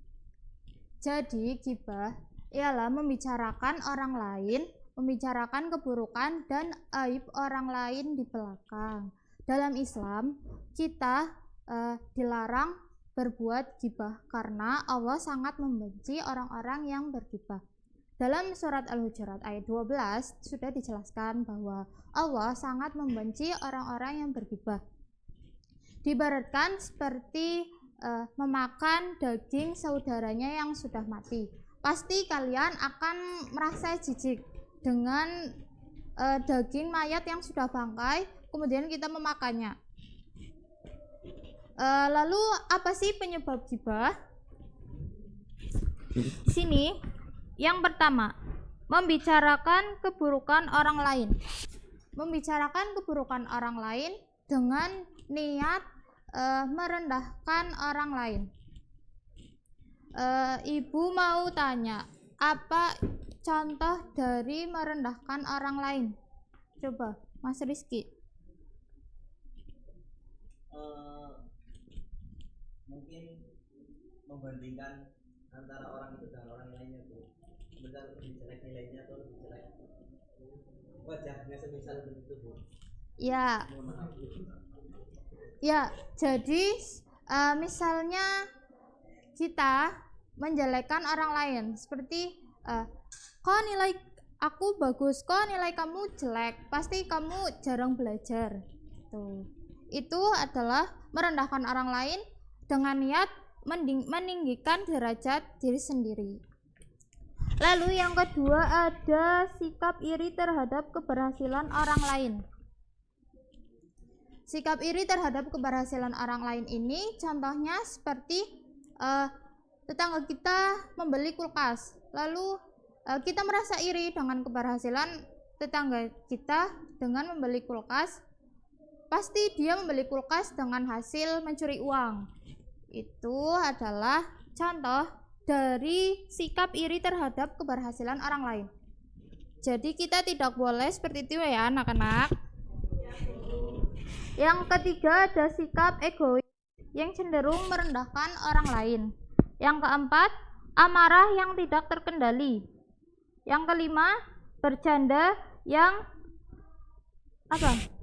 Jadi ghibah ialah membicarakan orang lain, membicarakan keburukan dan aib orang lain di belakang. Dalam Islam, kita dilarang berbuat ghibah karena Allah sangat membenci orang-orang yang berghibah. Dalam surat Al-Hujurat ayat 12 sudah dijelaskan bahwa Allah sangat membenci orang-orang yang berghibah. Diibaratkan seperti memakan daging saudaranya yang sudah mati. Pasti kalian akan merasa jijik dengan daging mayat yang sudah bangkai, kemudian kita memakannya. Lalu apa sih penyebab ghibah? sini yang pertama, membicarakan keburukan orang lain. Membicarakan keburukan orang lain dengan niat merendahkan orang lain. Ibu mau tanya, apa contoh dari merendahkan orang lain? Coba, Mas Rizky. Mungkin membandingkan antara orang itu dengan orang lainnya tuh, sebentar lebih jelek nilainya atau lebih jelek wajahnya, semisal begitu Bu. Ya. Ya, jadi misalnya kita menjelekkan orang lain seperti kok nilai aku bagus, kok nilai kamu jelek, pasti kamu jarang belajar. Tuh. Itu adalah merendahkan orang lain dengan niat meninggikan derajat diri sendiri. Lalu yang kedua ada sikap iri terhadap keberhasilan orang lain. Sikap iri terhadap keberhasilan orang lain ini contohnya seperti tetangga kita membeli kulkas, lalu kita merasa iri dengan keberhasilan tetangga kita dengan membeli kulkas. Pasti dia membeli kulkas dengan hasil mencuri uang. Itu adalah contoh dari sikap iri terhadap keberhasilan orang lain. Jadi kita tidak boleh seperti itu ya anak-anak. Yang ketiga ada sikap egois yang cenderung merendahkan orang lain. Yang keempat, amarah yang tidak terkendali. Yang kelima, bercanda yang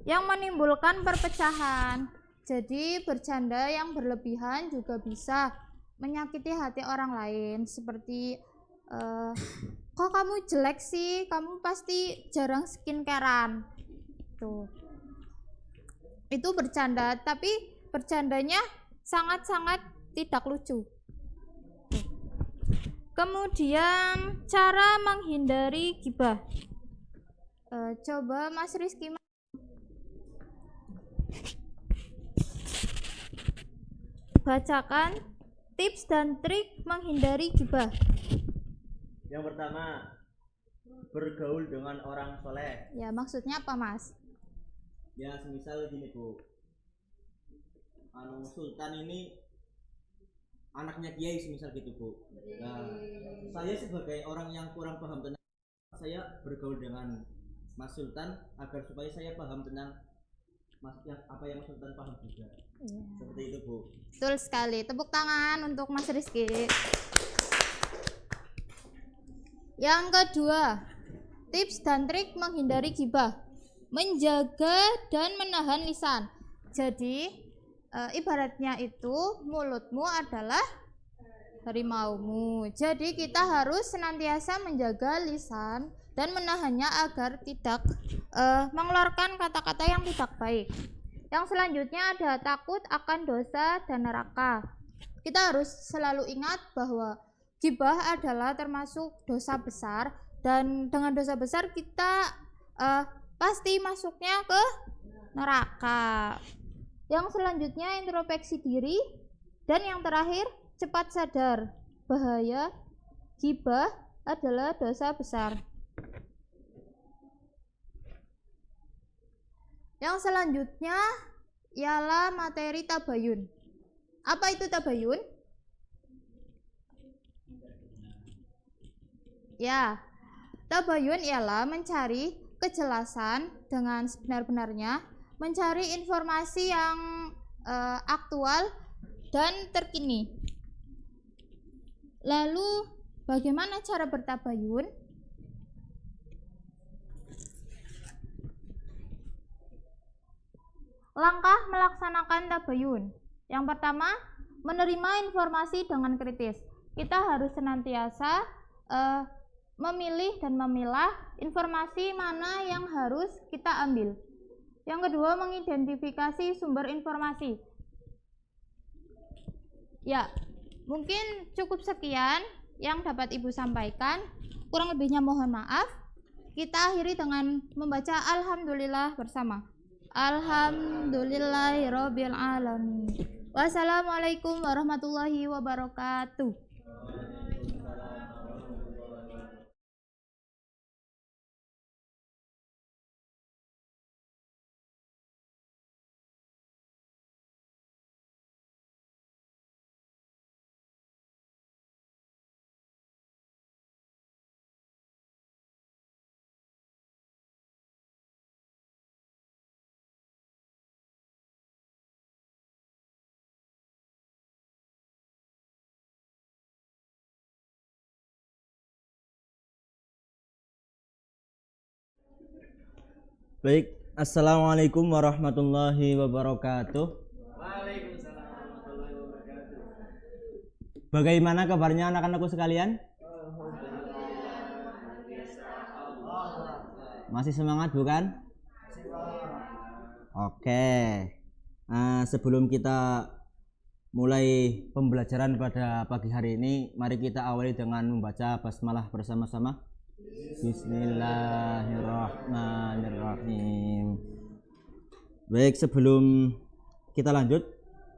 menimbulkan perpecahan. Jadi bercanda yang berlebihan juga bisa menyakiti hati orang lain, seperti kok kamu jelek sih, kamu pasti jarang skincarean. Itu bercanda, tapi bercandanya sangat-sangat tidak lucu. Kemudian cara menghindari ghibah. Coba Mas Rizky bacakan tips dan trik menghindari ghibah. Yang pertama, bergaul dengan orang soleh. Ya, maksudnya apa Mas? Ya semisal gini Bu, Sultan ini anaknya kiai semisal gitu Bu. Nah, saya sebagai orang yang kurang paham tentang, saya bergaul dengan Mas Sultan agar supaya saya paham tentang apa yang Mas Sultan paham juga. Seperti itu Bu. Betul sekali. Tepuk tangan untuk Mas Rizky. Yang kedua, tips dan trik menghindari ghibah. Menjaga dan menahan lisan. Jadi ibaratnya itu mulutmu adalah harimaumu. Jadi kita harus senantiasa menjaga lisan dan menahannya agar tidak mengeluarkan kata-kata yang tidak baik. Yang selanjutnya ada takut akan dosa dan neraka. Kita harus selalu ingat bahwa ghibah adalah termasuk dosa besar, dan dengan dosa besar kita pasti masuknya ke neraka. Yang selanjutnya introspeksi diri, dan yang terakhir cepat sadar bahaya ghibah adalah dosa besar. Yang selanjutnya ialah materi tabayun. Apa itu tabayun? Ya, tabayun ialah mencari kejelasan dengan sebenar-benarnya, mencari informasi yang aktual dan terkini. Lalu bagaimana cara bertabayun? Langkah melaksanakan tabayun. Yang pertama, menerima informasi dengan kritis. Kita harus senantiasa memilih dan memilah informasi mana yang harus kita ambil. Yang kedua, mengidentifikasi sumber informasi. Ya, mungkin cukup sekian yang dapat Ibu sampaikan. Kurang lebihnya mohon maaf. Kita akhiri dengan membaca alhamdulillah bersama. Alhamdulillahirabbil alamin. Wassalamualaikum warahmatullahi wabarakatuh. Baik, assalamualaikum warahmatullahi wabarakatuh. Bagaimana kabarnya anak-anakku sekalian? Masih semangat bukan? Oke. Sebelum kita mulai pembelajaran pada pagi hari ini, mari kita awali dengan membaca basmalah bersama-sama. Bismillahirrahmanirrahim. Baik, sebelum kita lanjut,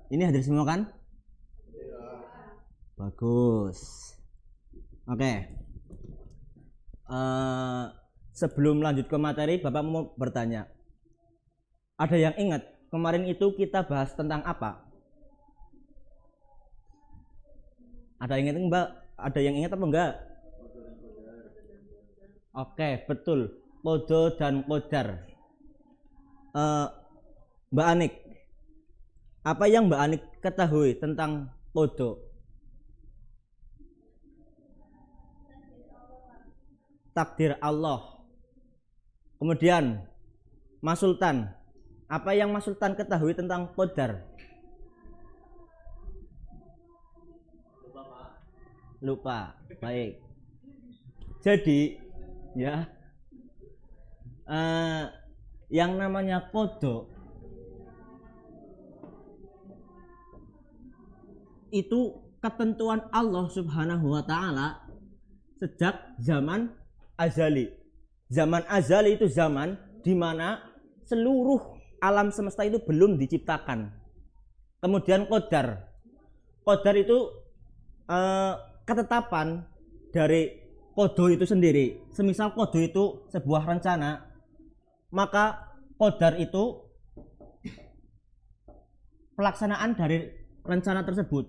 ini hadir semua kan? Bagus. Oke. Sebelum lanjut ke materi, Bapak mau bertanya. Ada yang ingat kemarin itu kita bahas tentang apa? Ada yang ingat Mbak? Ada yang ingat apa enggak? Oke, betul. Qada dan qadar. Mbak Anik, apa yang Mbak Anik ketahui tentang qada? Takdir Allah. Kemudian Mas Sultan, apa yang Mas Sultan ketahui tentang qadar? Lupa. Baik. Jadi ya, yang namanya qada itu ketentuan Allah Subhanahu wa taala sejak zaman azali. Zaman azali itu zaman di mana seluruh alam semesta itu belum diciptakan. Kemudian qadar. Qadar itu ketetapan dari qada itu sendiri. Semisal qada itu sebuah rencana, maka qadar itu pelaksanaan dari rencana tersebut.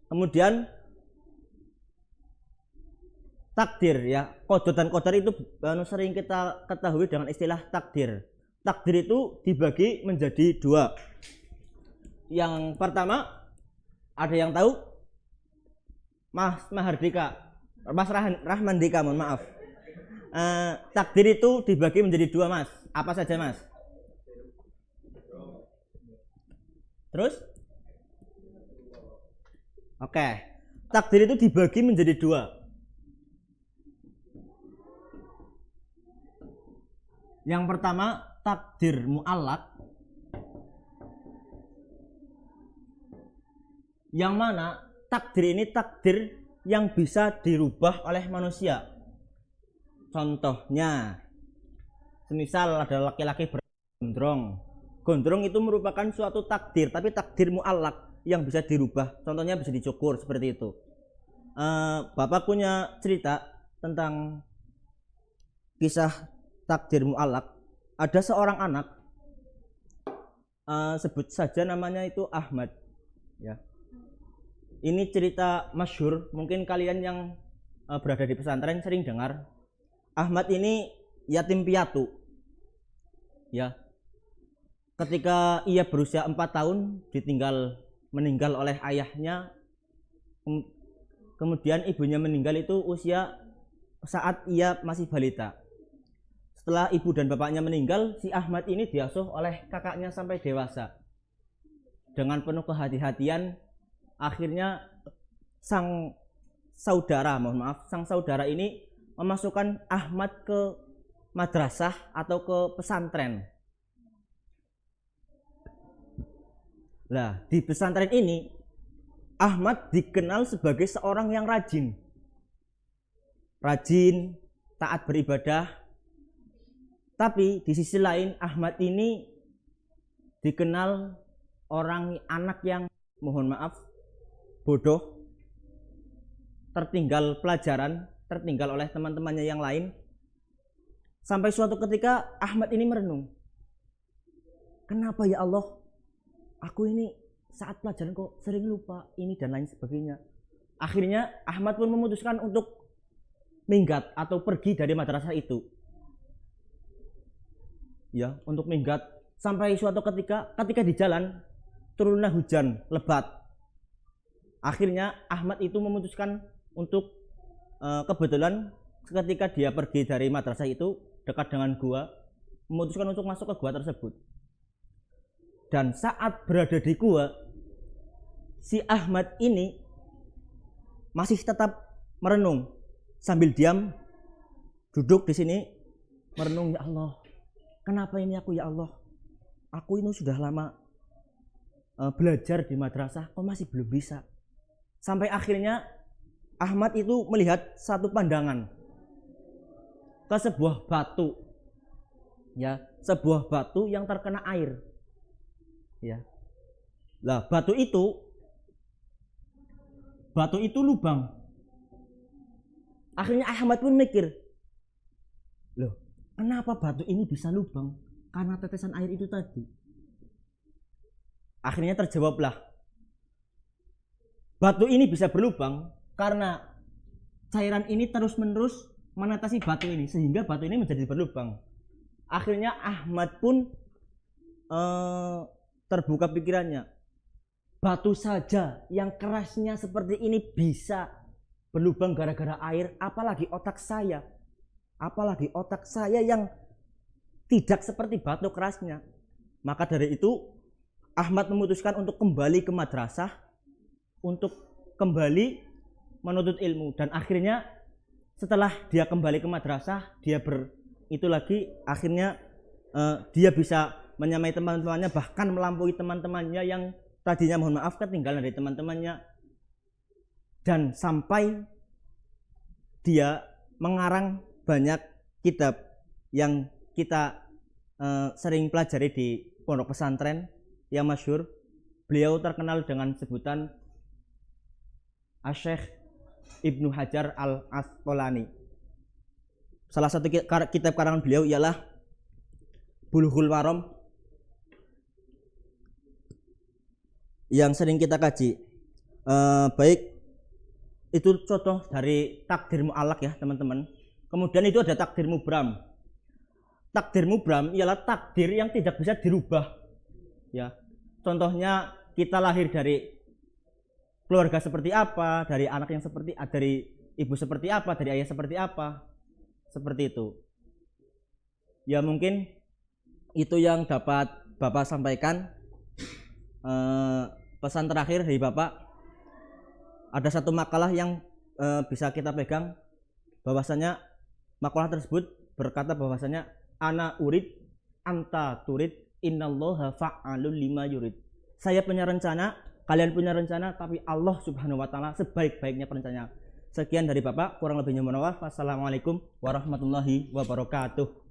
Kemudian takdir ya, qada dan qadar itu sering kita ketahui dengan istilah takdir. Takdir itu dibagi menjadi dua. Yang pertama, ada yang tahu? Mas Mahardika, Mas Rahmandika, mohon maaf. Takdir itu dibagi menjadi dua, Mas. Apa saja, Mas? Terus? Oke. Takdir itu dibagi menjadi dua. Yang pertama, takdir mu'allaq. Yang mana takdir ini takdir yang bisa dirubah oleh manusia. Contohnya, semisal ada laki-laki bergondrong. Gondrong itu merupakan suatu takdir, tapi takdir mu'allaq yang bisa dirubah. Contohnya bisa dicukur seperti itu. Bapak punya cerita tentang kisah takdir mu'allaq. Ada seorang anak, sebut saja namanya itu Ahmad. Ya. Ini cerita masyhur, mungkin kalian yang berada di pesantren sering dengar. Ahmad ini yatim piatu. Ya. Ketika ia berusia 4 tahun meninggal oleh ayahnya. Kemudian ibunya meninggal itu usia saat ia masih balita. Setelah ibu dan bapaknya meninggal, si Ahmad ini diasuh oleh kakaknya sampai dewasa. Dengan penuh kehati-hatian, akhirnya sang saudara ini memasukkan Ahmad ke madrasah atau ke pesantren. Nah, di pesantren ini Ahmad dikenal sebagai seorang yang rajin, taat beribadah. Tapi di sisi lain Ahmad ini dikenal anak yang, mohon maaf, bodoh, tertinggal pelajaran, tertinggal oleh teman-temannya yang lain. Sampai suatu ketika Ahmad ini merenung, kenapa ya Allah, aku ini saat pelajaran kok sering lupa ini dan lain sebagainya. Akhirnya Ahmad pun memutuskan untuk minggat atau pergi dari madrasah itu. Ya, untuk minggat. Sampai suatu ketika di jalan turunlah hujan lebat. Akhirnya Ahmad itu memutuskan untuk kebetulan ketika dia pergi dari madrasah itu dekat dengan gua, memutuskan untuk masuk ke gua tersebut. Dan saat berada di gua, si Ahmad ini masih tetap merenung sambil diam duduk di sini merenung, ya Allah, kenapa ini aku ya Allah? Aku ini sudah lama belajar di madrasah, kok masih belum bisa. Sampai akhirnya Ahmad itu melihat satu pandangan ke sebuah batu, ya, sebuah batu yang terkena air, ya. Lah batu itu lubang. Akhirnya Ahmad pun mikir, loh, kenapa batu ini bisa lubang? Karena tetesan air itu tadi. Akhirnya terjawablah, batu ini bisa berlubang karena cairan ini terus-menerus menetesi batu ini sehingga batu ini menjadi berlubang. Akhirnya Ahmad pun terbuka pikirannya, batu saja yang kerasnya seperti ini bisa berlubang gara-gara air, apalagi otak saya yang tidak seperti batu kerasnya. Maka dari itu Ahmad memutuskan untuk kembali ke madrasah, untuk kembali menuntut ilmu. Dan akhirnya setelah dia kembali ke madrasah, akhirnya dia bisa menyamai teman-temannya, bahkan melampaui teman-temannya yang tadinya, mohon maaf, ketinggalan dari teman-temannya. Dan sampai dia mengarang banyak kitab yang kita sering pelajari di pondok pesantren yang masyhur. Beliau terkenal dengan sebutan Asy-Syaikh Ibnu Hajar Al-Asqalani. Salah satu kitab karangan beliau ialah Bulughul Maram yang sering kita kaji. Baik, itu contoh dari takdir mu'allaq ya teman-teman. Kemudian itu ada takdir mubram. Takdir mubram ialah takdir yang tidak bisa dirubah, ya. Contohnya kita lahir dari keluarga seperti apa, dari anak yang seperti, dari ibu seperti apa, dari ayah seperti apa, seperti itu. Ya mungkin itu yang dapat Bapak sampaikan. Pesan terakhir dari Bapak, ada satu makalah yang bisa kita pegang, bahwasanya makalah tersebut berkata bahwasanya ana urid anta turid innallaha fa'alul lima yurid. Saya punya rencana, kalian punya rencana, tapi Allah Subhanahu wa taala sebaik-baiknya perencana. Sekian dari Bapak, kurang lebihnya mohon maaf. Wassalamualaikum warahmatullahi wabarakatuh.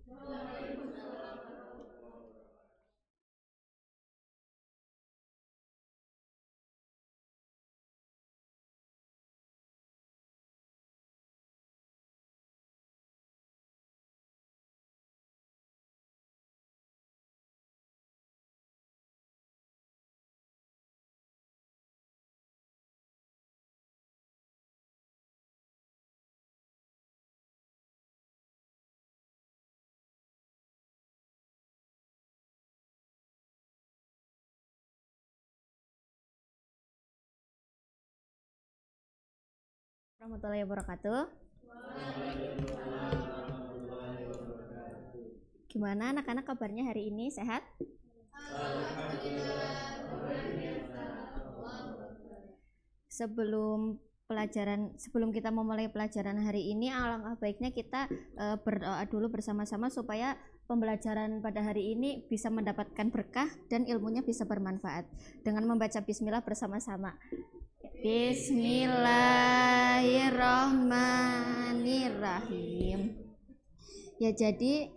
Warahmatullahi wabarakatuh. Gimana anak-anak kabarnya hari ini? Sehat? Sebelum kita memulai pelajaran hari ini, alangkah baiknya kita berdoa dulu bersama-sama supaya pembelajaran pada hari ini bisa mendapatkan berkah dan ilmunya bisa bermanfaat dengan membaca bismillah bersama-sama. Bismillahirrahmanirrahim. Ya, jadi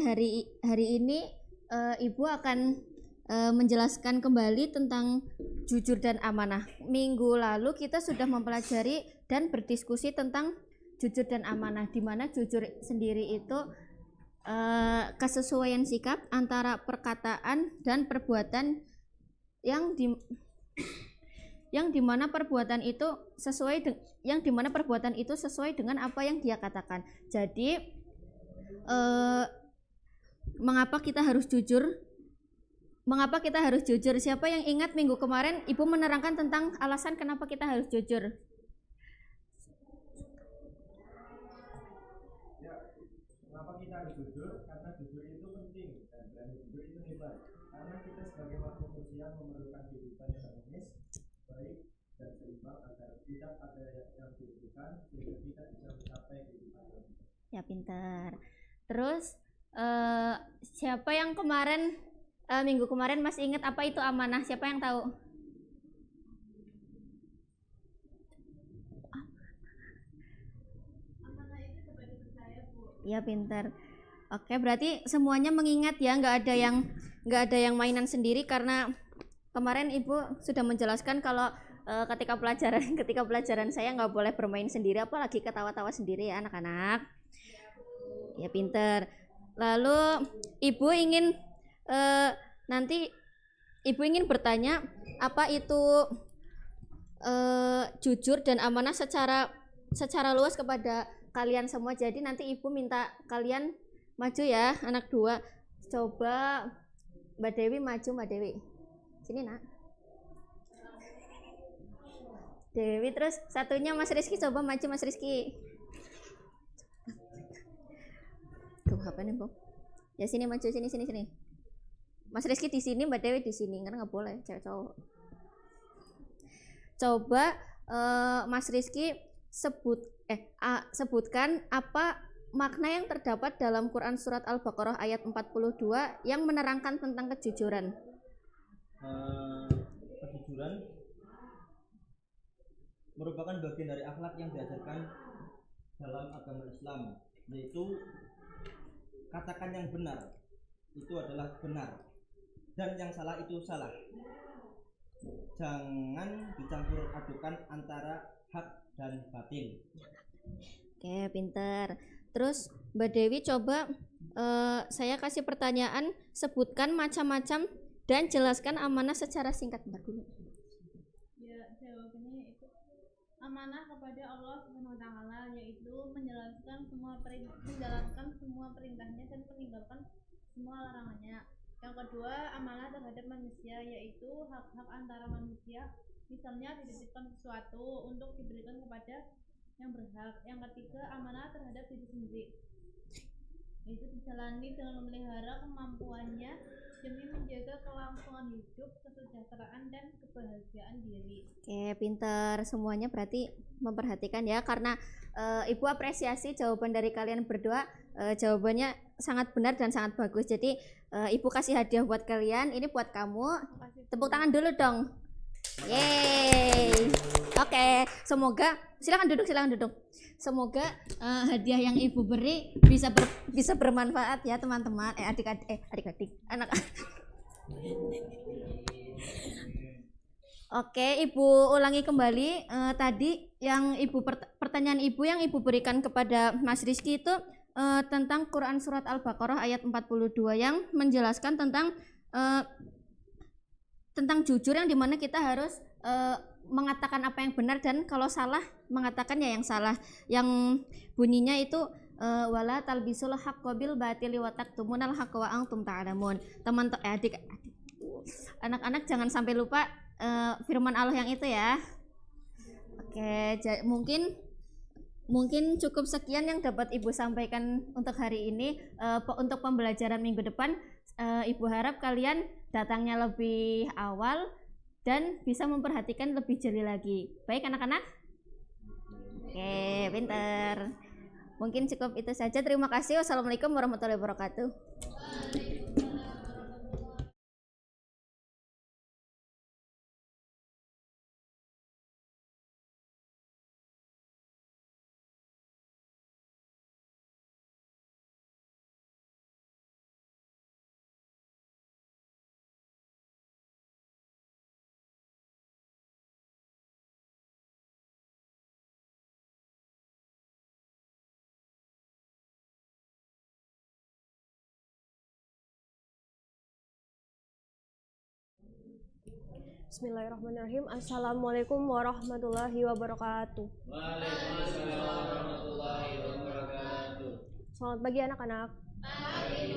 hari ini Ibu akan menjelaskan kembali tentang jujur dan amanah. Minggu lalu kita sudah mempelajari dan berdiskusi tentang jujur dan amanah, di mana jujur sendiri itu kesesuaian sikap antara perkataan dan perbuatan yang dimana perbuatan itu sesuai dengan apa yang dia katakan. Jadi mengapa kita harus jujur? Siapa yang ingat minggu kemarin Ibu menerangkan tentang alasan kenapa kita harus jujur? Mengapa kita harus jujur? Karena jujur itu penting dan berani jujur itu hebat. Karena kita sebagai makhluk manusia memerlukan kehidupan yang harmonis, baik dan seimbang agar tidak ada yang dibutuhkan sehingga kita bisa mencapai kehidupan yang harmonis. Ya pintar. Terus siapa yang kemarin minggu kemarin masih ingat apa itu amanah? Siapa yang tahu? Ya pintar. Oke, berarti semuanya mengingat ya, nggak ada yang mainan sendiri karena kemarin Ibu sudah menjelaskan kalau ketika pelajaran saya nggak boleh bermain sendiri, apalagi ketawa-tawa sendiri ya anak-anak. Ya pintar. Lalu Ibu ingin nanti Ibu ingin bertanya apa itu jujur dan amanah secara luas kepada kalian semua. Jadi nanti Ibu minta kalian maju ya, anak dua. Coba Mbak Dewi maju, Mbak Dewi. Sini nak. Dewi, terus satunya Mas Rizky, coba maju Mas Rizky. Tuh apa nih, Bu? Ya sini maju, sini. Mas Rizky di sini, Mbak Dewi di sini, karena nggak boleh cewek cowok. Coba Mas Rizky sebutkan apa makna yang terdapat dalam Quran surat Al-Baqarah ayat 42 yang menerangkan tentang kejujuran. Kejujuran merupakan bagian dari akhlak yang diajarkan dalam agama Islam, yaitu katakan yang benar itu adalah benar dan yang salah itu salah. Jangan dicampur adukan antara hak dan batil. Oke, pintar. Terus Mbak Dewi coba saya kasih pertanyaan, sebutkan macam-macam dan jelaskan amanah secara singkat. Bentar dulu. Ya, jawabannya itu amanah kepada Allah Subhanahu wa taala, yaitu menjalankan semua perintahnya dan meninggalkan semua larangannya. Yang kedua, amanah terhadap manusia, yaitu hak-hak antara manusia, misalnya dititipkan sesuatu untuk diberikan kepada yang berhak. Yang ketiga, amanah terhadap diri sendiri, yaitu dijalani dengan memelihara kemampuannya demi menjaga kelangsungan hidup, kesejahteraan dan kebahagiaan diri. Oke, pintar semuanya, berarti memperhatikan ya, karena Ibu apresiasi jawaban dari kalian berdua. Jawabannya sangat benar dan sangat bagus. Jadi Ibu kasih hadiah buat kalian. Ini buat kamu. Tepuk tangan dulu dong. Yeay. Oke, semoga silakan duduk. Semoga hadiah yang Ibu beri bisa bermanfaat ya teman-teman, adik-adik, anak. Oke, Ibu ulangi kembali tadi yang pertanyaan Ibu yang Ibu berikan kepada Mas Rizky itu tentang Quran surat Al-Baqarah ayat 42 yang menjelaskan tentang jujur, yang dimana kita harus mengatakan apa yang benar dan kalau salah mengatakan ya yang salah, yang bunyinya itu wala talbisul haqqo bil batili wa taktumunal haqqo wa antum ta'lamun. Adik anak-anak jangan sampai lupa firman Allah yang itu ya. Oke, mungkin cukup sekian yang dapat Ibu sampaikan untuk hari ini. Untuk pembelajaran minggu depan Ibu harap kalian datangnya lebih awal dan bisa memperhatikan lebih jeli lagi. Baik anak-anak? Oke, pintar. Mungkin cukup itu saja. Terima kasih. Wassalamualaikum warahmatullahi wabarakatuh. Bismillahirrahmanirrahim. Assalamualaikum warahmatullahi wabarakatuh. Waalaikumsalam warahmatullahi wabarakatuh. Selamat pagi anak-anak. Pagi.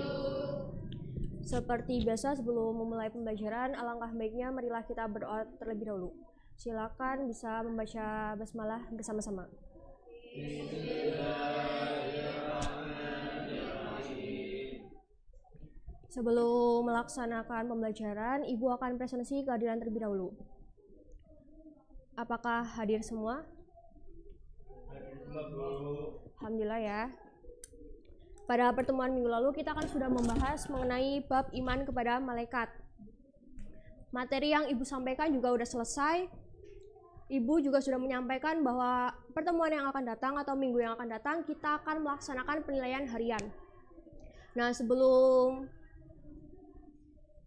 Seperti biasa sebelum memulai pembelajaran, alangkah baiknya marilah kita berdoa terlebih dahulu. Silakan bisa membaca basmalah bersama-sama. Bismillahirrahmanirrahim. Sebelum melaksanakan pembelajaran, Ibu akan presentasi kehadiran terlebih dahulu. Apakah hadir semua? Alhamdulillah ya. Pada pertemuan minggu lalu kita kan sudah membahas mengenai bab iman kepada malaikat. Materi yang Ibu sampaikan juga sudah selesai. Ibu juga sudah menyampaikan bahwa pertemuan yang akan datang atau minggu yang akan datang kita akan melaksanakan penilaian harian. Nah, sebelum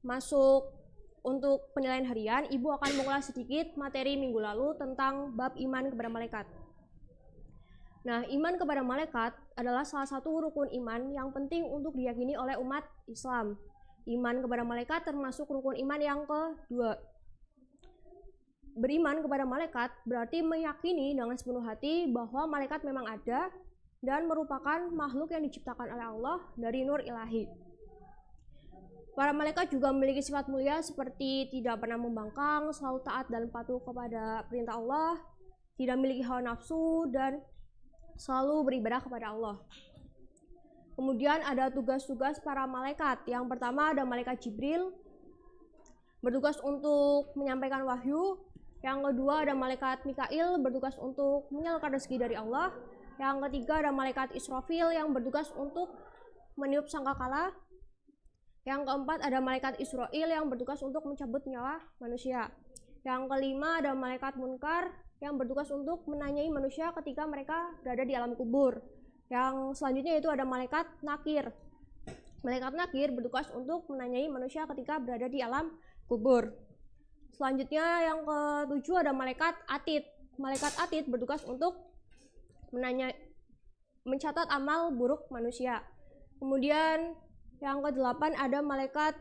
masuk untuk penilaian harian, Ibu akan mengulas sedikit materi minggu lalu tentang bab iman kepada malaikat. Nah, iman kepada malaikat adalah salah satu rukun iman yang penting untuk diyakini oleh umat Islam. Iman kepada malaikat termasuk rukun iman yang kedua. Beriman kepada malaikat berarti meyakini dengan sepenuh hati bahwa malaikat memang ada dan merupakan makhluk yang diciptakan oleh Allah dari nur ilahi. Para malaikat juga memiliki sifat mulia seperti tidak pernah membangkang, selalu taat dan patuh kepada perintah Allah, tidak memiliki hawa nafsu, dan selalu beribadah kepada Allah. Kemudian ada tugas-tugas para malaikat. Yang pertama ada malaikat Jibril, bertugas untuk menyampaikan wahyu. Yang kedua ada malaikat Mikail, bertugas untuk menyalurkan rezeki dari Allah. Yang ketiga ada malaikat Israfil yang bertugas untuk meniup sangkakala. Yang keempat ada malaikat Israil yang bertugas untuk mencabut nyawa manusia. Yang kelima ada malaikat Munkar yang bertugas untuk menanyai manusia ketika mereka berada di alam kubur. Yang selanjutnya itu ada malaikat Nakir. Malaikat Nakir bertugas untuk menanyai manusia ketika berada di alam kubur. Selanjutnya yang ketujuh ada malaikat Atid. Malaikat Atid bertugas untuk mencatat amal buruk manusia. Kemudian yang kedelapan ada malaikat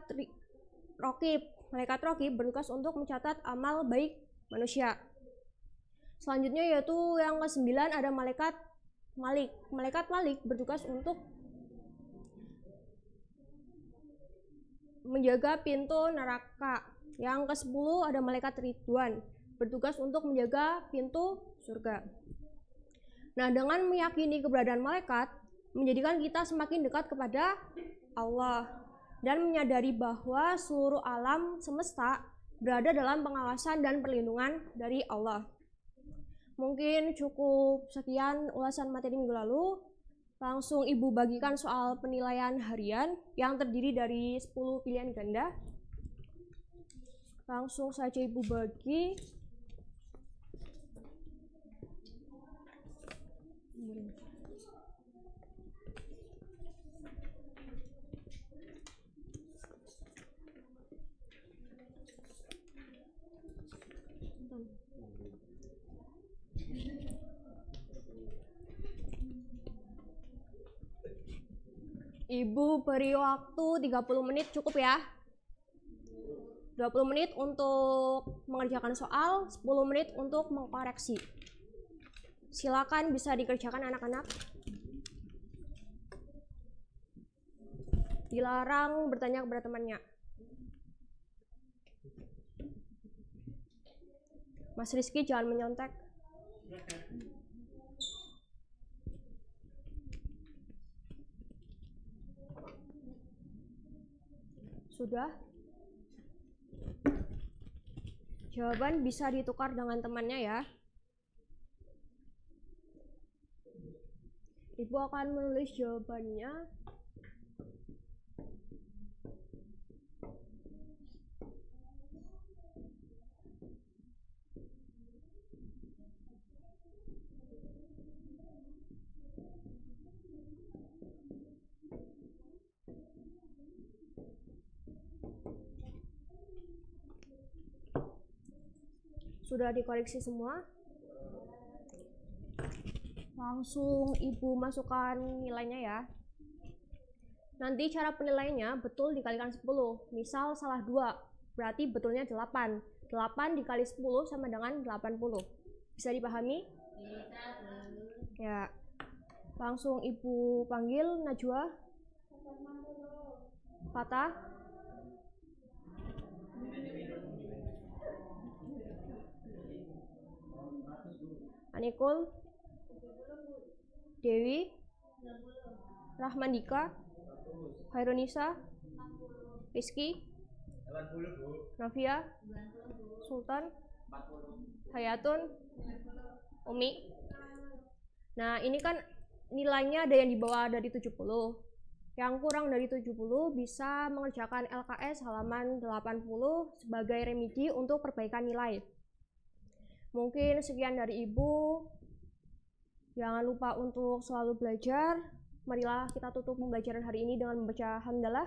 Raqib. Malaikat Raqib bertugas untuk mencatat amal baik manusia. Selanjutnya yaitu yang ke-9 ada malaikat Malik. Malaikat Malik bertugas untuk menjaga pintu neraka. Yang ke-10 ada malaikat Ridwan, bertugas untuk menjaga pintu surga. Nah, dengan meyakini keberadaan malaikat menjadikan kita semakin dekat kepada Allah dan menyadari bahwa seluruh alam semesta berada dalam pengawasan dan perlindungan dari Allah. Mungkin cukup sekian ulasan materi minggu lalu. Langsung Ibu bagikan soal penilaian harian yang terdiri dari 10 pilihan ganda. Langsung saja Ibu bagi. Ibu beri waktu 30 menit cukup ya. 20 menit untuk mengerjakan soal, 10 menit untuk mengkoreksi. Silakan bisa dikerjakan anak-anak. Dilarang bertanya kepada temannya. Mas Rizky jangan menyontek. Sudah? Jawaban bisa ditukar dengan temannya ya. Ibu akan menulis jawabannya. Sudah dikoreksi semua? Langsung Ibu masukkan nilainya ya. Nanti cara penilaiannya betul dikalikan 10. Misal salah 2, berarti betulnya 8. 8 dikali 10 sama dengan 80. Bisa dipahami? Ya. Langsung Ibu panggil Najwa. Fatah. Anikul, Dewi, Rahmandika, Hairunisa, Rizky, Novia, Sultan, Hayatun, Umi. Nah, ini kan nilainya ada yang di bawah dari 70. Yang kurang dari 70 bisa mengerjakan LKS halaman 80 sebagai remedi untuk perbaikan nilai. Mungkin sekian dari Ibu. Jangan lupa untuk selalu belajar. Marilah kita tutup pembelajaran hari ini dengan membaca hamdalah.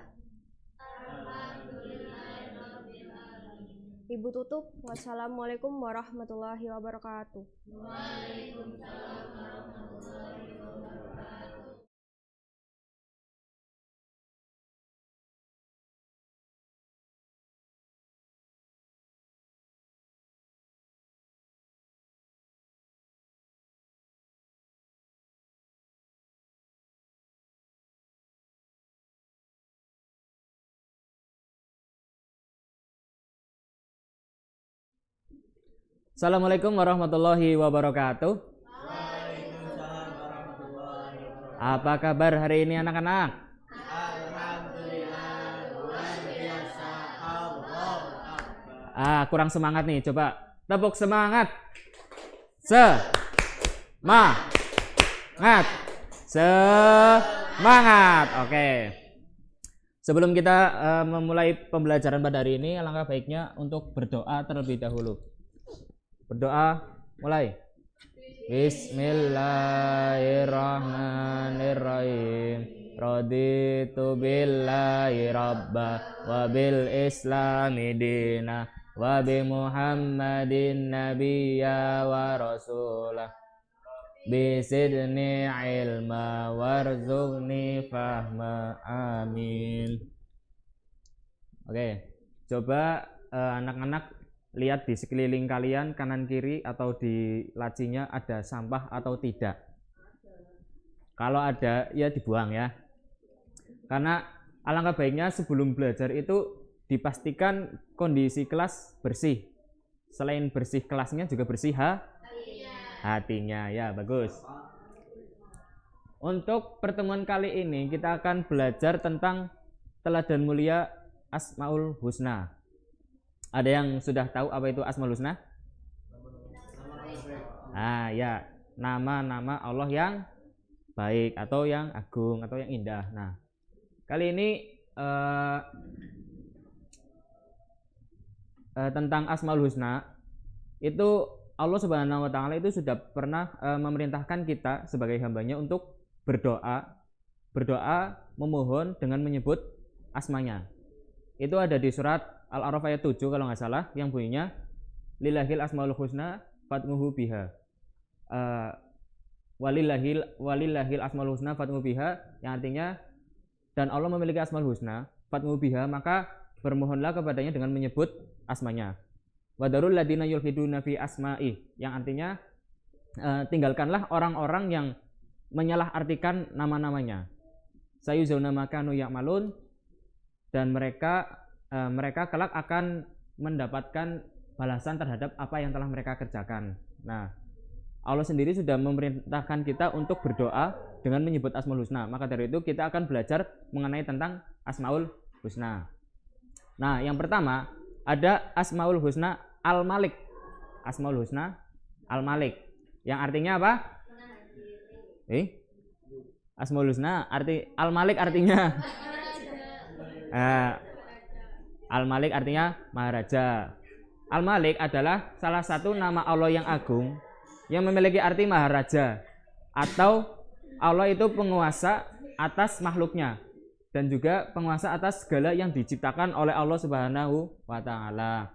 Ibu tutup. Wassalamualaikum warahmatullahi wabarakatuh. Waalaikumsalam warahmatullahi wabarakatuh. Assalamualaikum warahmatullahi wabarakatuh. Waalaikumsalam warahmatullahi wabarakatuh. Apa kabar hari ini anak-anak? Alhamdulillah, luar biasa. Allahu Akbar. Kurang semangat nih, coba tepuk semangat. Semangat. Semangat. Oke. Sebelum kita memulai pembelajaran pada hari ini, alangkah baiknya untuk berdoa terlebih dahulu. Berdoa, mulai. Bismillahirrahmanirrahim. Raditu billahi rabba wa bil islami dina wa bi muhammadin nabiyya wa rasulah. Bisidni ilma warzuqni fahma. Amin. Oke, coba anak-anak lihat di sekeliling kalian, kanan kiri atau di lacinya ada sampah atau tidak. Kalau ada, ya dibuang ya. Karena alangkah baiknya sebelum belajar itu dipastikan kondisi kelas bersih. Selain bersih kelasnya juga bersih hatinya. Ya, bagus. Untuk pertemuan kali ini kita akan belajar tentang teladan mulia Asmaul Husna. Ada yang sudah tahu apa itu Asmaul Husna? Ya, nama-nama Allah yang baik atau yang agung atau yang indah. Nah, kali ini tentang Asmaul Husna itu Allah Subhanahu wa taala itu sudah pernah memerintahkan kita sebagai hambanya untuk berdoa memohon dengan menyebut asmanya. Itu ada di surat Al-A'raf ayat 7 kalau nggak salah, yang bunyinya lillahil asmaul husna fatmuhu biha. Walillahil asmaul husna fatmuhu biha, yang artinya dan Allah memiliki asmaul husna fatmuhu biha, maka bermohonlah kepadanya dengan menyebut asmanya. Wadarul ladina yulhiduna fi asma'i, yang artinya tinggalkanlah orang-orang yang menyalahartikan nama-namanya. Sayuzawna makanu ya'malun, dan mereka kelak akan mendapatkan balasan terhadap apa yang telah mereka kerjakan. Nah, Allah sendiri sudah memerintahkan kita untuk berdoa dengan menyebut Asmaul Husna. Maka dari itu kita akan belajar mengenai tentang Asmaul Husna. Nah, yang pertama ada Asmaul Husna Al-Malik. Asmaul Husna Al-Malik, yang artinya apa? Asmaul Husna Al-Malik artinya Al-Malik artinya Maharaja. Al-Malik adalah salah satu nama Allah yang agung yang memiliki arti Maharaja, atau Allah itu penguasa atas makhluknya dan juga penguasa atas segala yang diciptakan oleh Allah Subhanahu wa taala.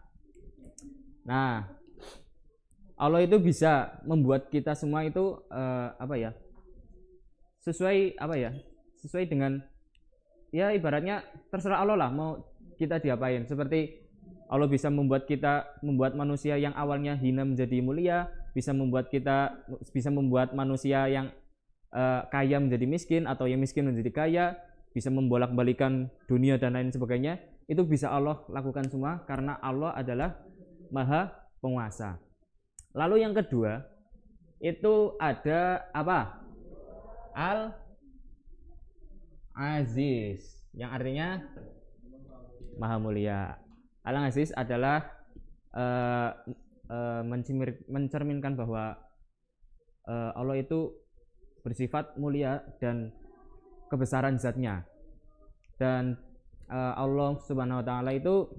Nah, Allah itu bisa membuat kita semua itu sesuai dengan, ya ibaratnya terserah Allah lah mau kita diapain. Seperti Allah bisa membuat manusia yang awalnya hina menjadi mulia, bisa membuat manusia yang kaya menjadi miskin, atau yang miskin menjadi kaya, bisa membolak-balikan dunia dan lain sebagainya. Itu bisa Allah lakukan semua karena Allah adalah Maha Penguasa. Lalu yang kedua itu ada apa? Al-Aziz, yang artinya Maha Mulia. Al-Aziz adalah mencerminkan bahwa Allah itu bersifat mulia dan kebesaran zatnya. Dan Allah Subhanahu wa taala itu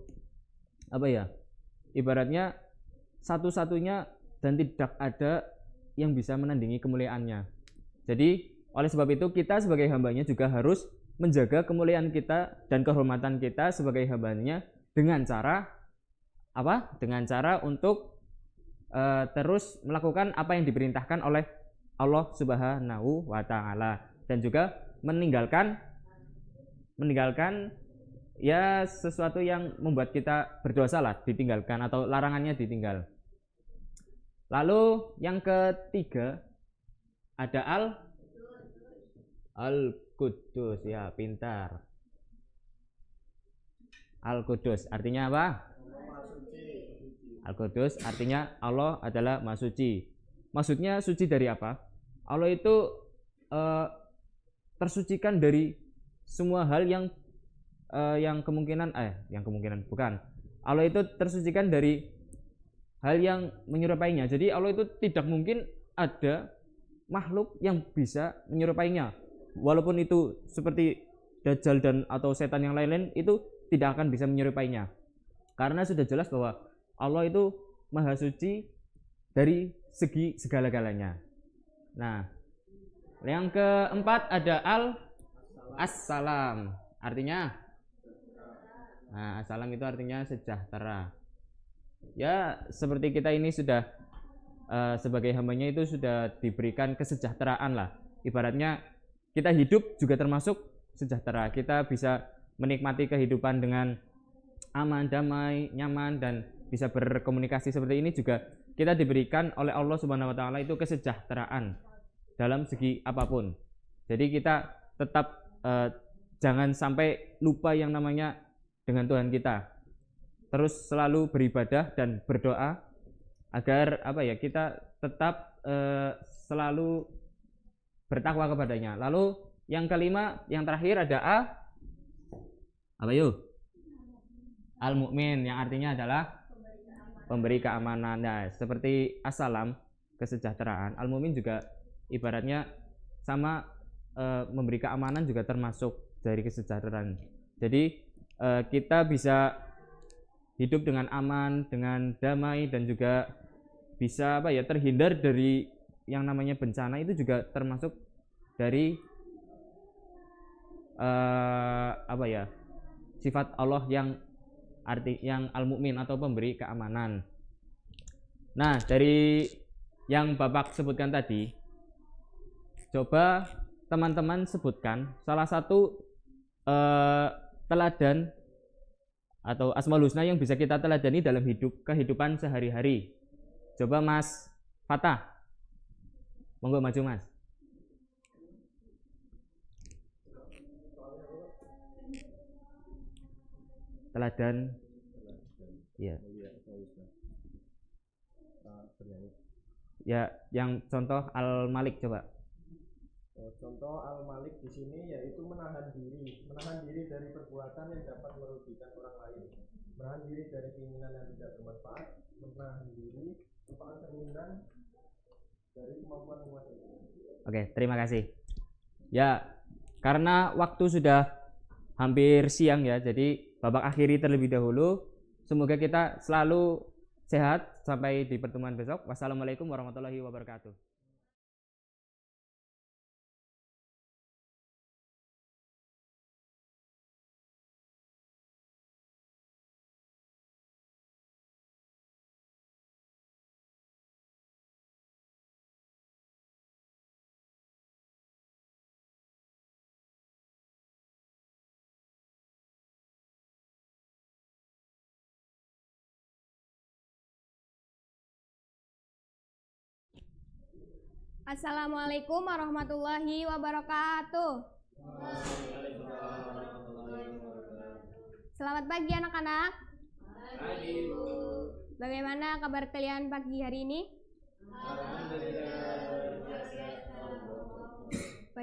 apa ya? Ibaratnya satu-satunya dan tidak ada yang bisa menandingi kemuliaannya. Jadi oleh sebab itu kita sebagai hambanya juga harus menjaga kemuliaan kita dan kehormatan kita sebagai hambanya dengan cara apa? Dengan cara untuk terus melakukan apa yang diperintahkan oleh Allah Subhanahu wa taala dan juga meninggalkan ya sesuatu yang membuat kita berdosa lah ditinggalkan atau larangannya ditinggal. Lalu yang ketiga ada Al-Quddus, ya pintar. Al-Quddus artinya apa? Al-Quddus artinya Allah adalah Maha Suci. Maksudnya suci dari apa? Allah itu tersucikan dari semua hal yang kemungkinan bukan. Allah itu tersucikan dari hal yang menyerupainya. Jadi Allah itu tidak mungkin ada makhluk yang bisa menyerupainya. Walaupun itu seperti Dajjal dan atau setan yang lain-lain itu tidak akan bisa menyerupainya. Karena sudah jelas bahwa Allah itu Maha Suci dari segi segala-galanya. Nah, yang keempat ada As-Salam. Artinya As-Salam itu artinya sejahtera. Ya, seperti kita ini sudah sebagai hambanya itu sudah diberikan kesejahteraan lah. Ibaratnya kita hidup juga termasuk sejahtera. Kita bisa menikmati kehidupan dengan aman, damai, nyaman dan bisa berkomunikasi seperti ini juga kita diberikan oleh Allah Subhanahu wa taala itu kesejahteraan dalam segi apapun. Jadi kita tetap jangan sampai lupa yang namanya dengan Tuhan kita. Terus selalu beribadah dan berdoa agar kita tetap selalu bertakwa kepadanya. Lalu yang kelima, yang terakhir ada Al-Mu'min yang artinya adalah pemberi keamanan. Nah, seperti As-Salam kesejahteraan, Al-Mu'min juga ibaratnya sama memberi keamanan juga termasuk dari kesejahteraan. Jadi kita bisa hidup dengan aman, dengan damai dan juga bisa terhindar dari yang namanya bencana itu juga termasuk dari sifat Allah yang Al-Mu'min atau pemberi keamanan. Nah, dari yang Bapak sebutkan tadi, coba teman-teman sebutkan salah satu teladan atau Asmaul Husna yang bisa kita teladani dalam kehidupan sehari-hari. Coba Mas Fatah, monggo maju Mas. Teladan, ya. Ya, yang contoh Al-Malik coba. Contoh Al-Malik di sini yaitu menahan diri dari perbuatan yang dapat merugikan orang lain, menahan diri dari keinginan yang tidak bermanfaat, menahan diri supaya terhindar dari kemampuan menguasai. Oke, terima kasih. Ya, karena waktu sudah hampir siang ya, jadi Bapak akhiri terlebih dahulu. Semoga kita selalu sehat sampai di pertemuan besok. Wassalamualaikum warahmatullahi wabarakatuh. Assalamualaikum warahmatullahi wabarakatuh. Selamat pagi anak-anak. Pagi, Bu. Bagaimana kabar kalian pagi hari ini? Alhamdulillah.